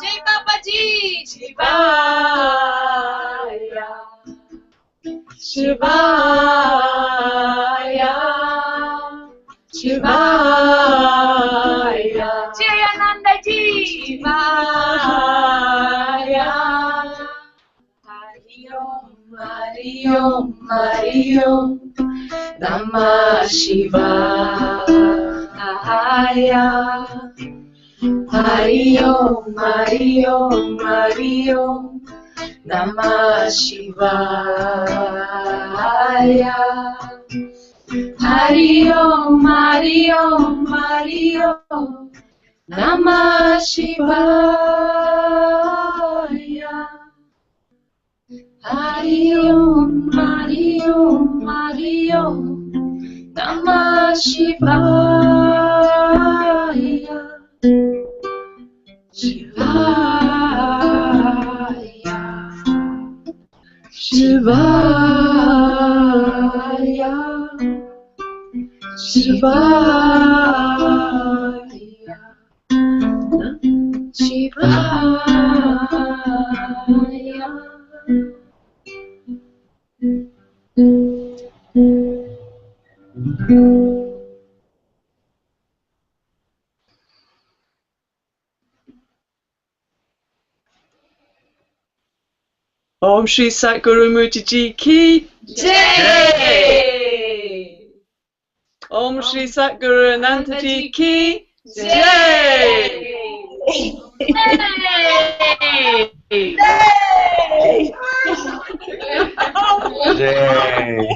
Jai Babaji. Shivaya, Shivaya, Shivaya. Jai Ananta ji. Shivaya. Hari Om, Hari Om, Hari Om, Namah Shivaya. Hari Om, Hari Om, Hari Om, Namah Shivaya. Hari Om, Hari Om, Hari Om, Namah Shivaya. Hari Om, Hari Om, Hari Om, Namah Shivaya. Shivaya. Shivaya. Om Shri Satguru Murti Ji Ki Jai! Om Shri Satguru Ananta Ji Ki Jai! Jai.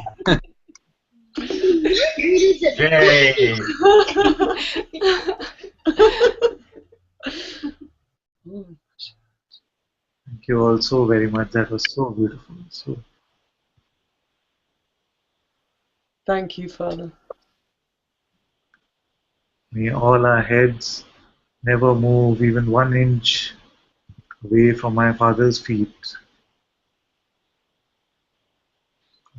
Jai. Thank you all so very much. That was so beautiful. So Thank you, Father. may all our heads never move even 1 inch away from my Father's feet.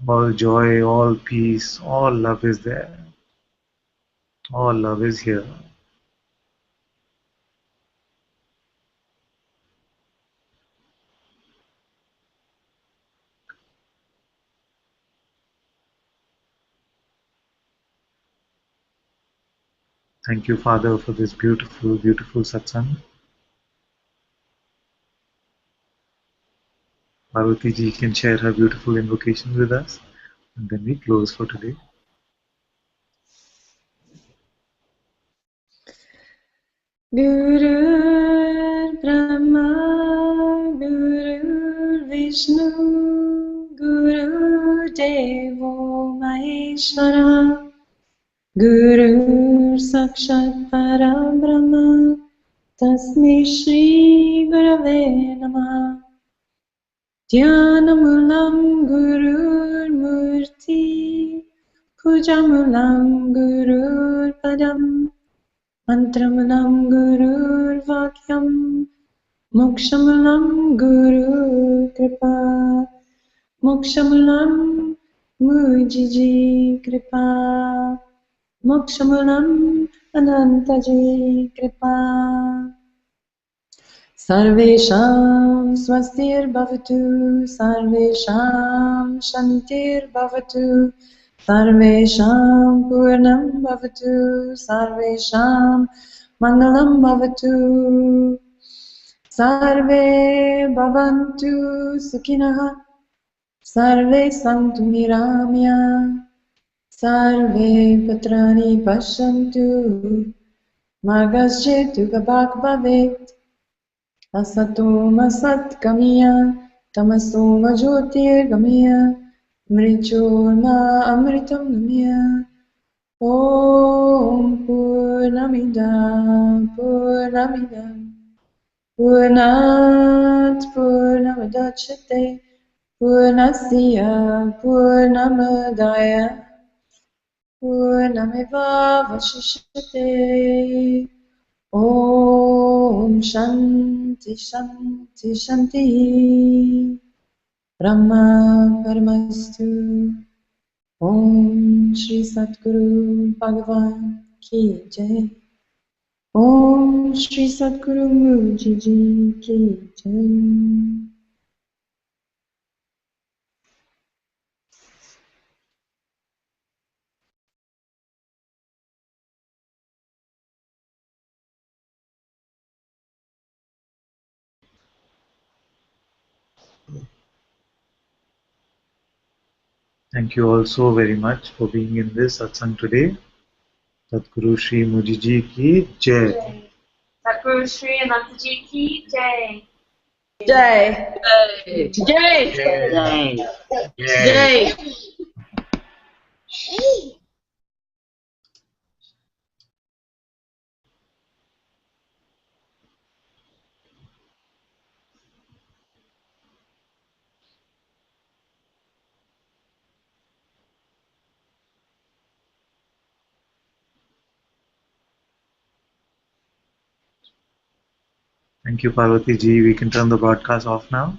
All joy, all peace, all love is there. All love is here. Thank you, Father, for this beautiful, beautiful satsang. Parvati ji can share her beautiful invocation with us, and then we close for today. Guru Brahma, Guru Vishnu, Guru Devo Maheshwara, Guru Sakshat Parabrahma, Tasmai Shri Gurave Namah. Dhyanamulam Gurur Murti, Pujamulam Gurur Padam, Mantramulam Gurur Vakyam, Mokshamulam Gurur Kripa, Mokshamulam Mujiji Kripa, Mokshamulam Anantaji Kripa. Sarvesham swastir bhavatu, sarvesham shantir bhavatu, sarvesham purnam bhavatu, sarvesham mangalam bhavatu, sarve bhavantu sukhinah, sarve santu niramya, sarve patrani pashantu, magasjetu gabak bhavet. Asatoma satgamya, tamasoma jyotirgamya, mrichurma amritam gamya. Om Purnamida, Purnamida, Purnat Purnamudachyate, Purnasya Purnamadaya, Purnameva Vashishyate. Om Shanti Shanti Shanti. Brahma Paramastu. Om Shri Satguru Bhagavan Ki Jai. Om Shri Satguru Murti Ji Ki Jai. Thank you all so very much for being in this satsang today. Sadguru Shri Mujiji ki Jai. Satguru Shri Ananta Ji Ki Jai. Jai. Jai. Jai. Thank you, Parvati ji. We can turn the broadcast off now.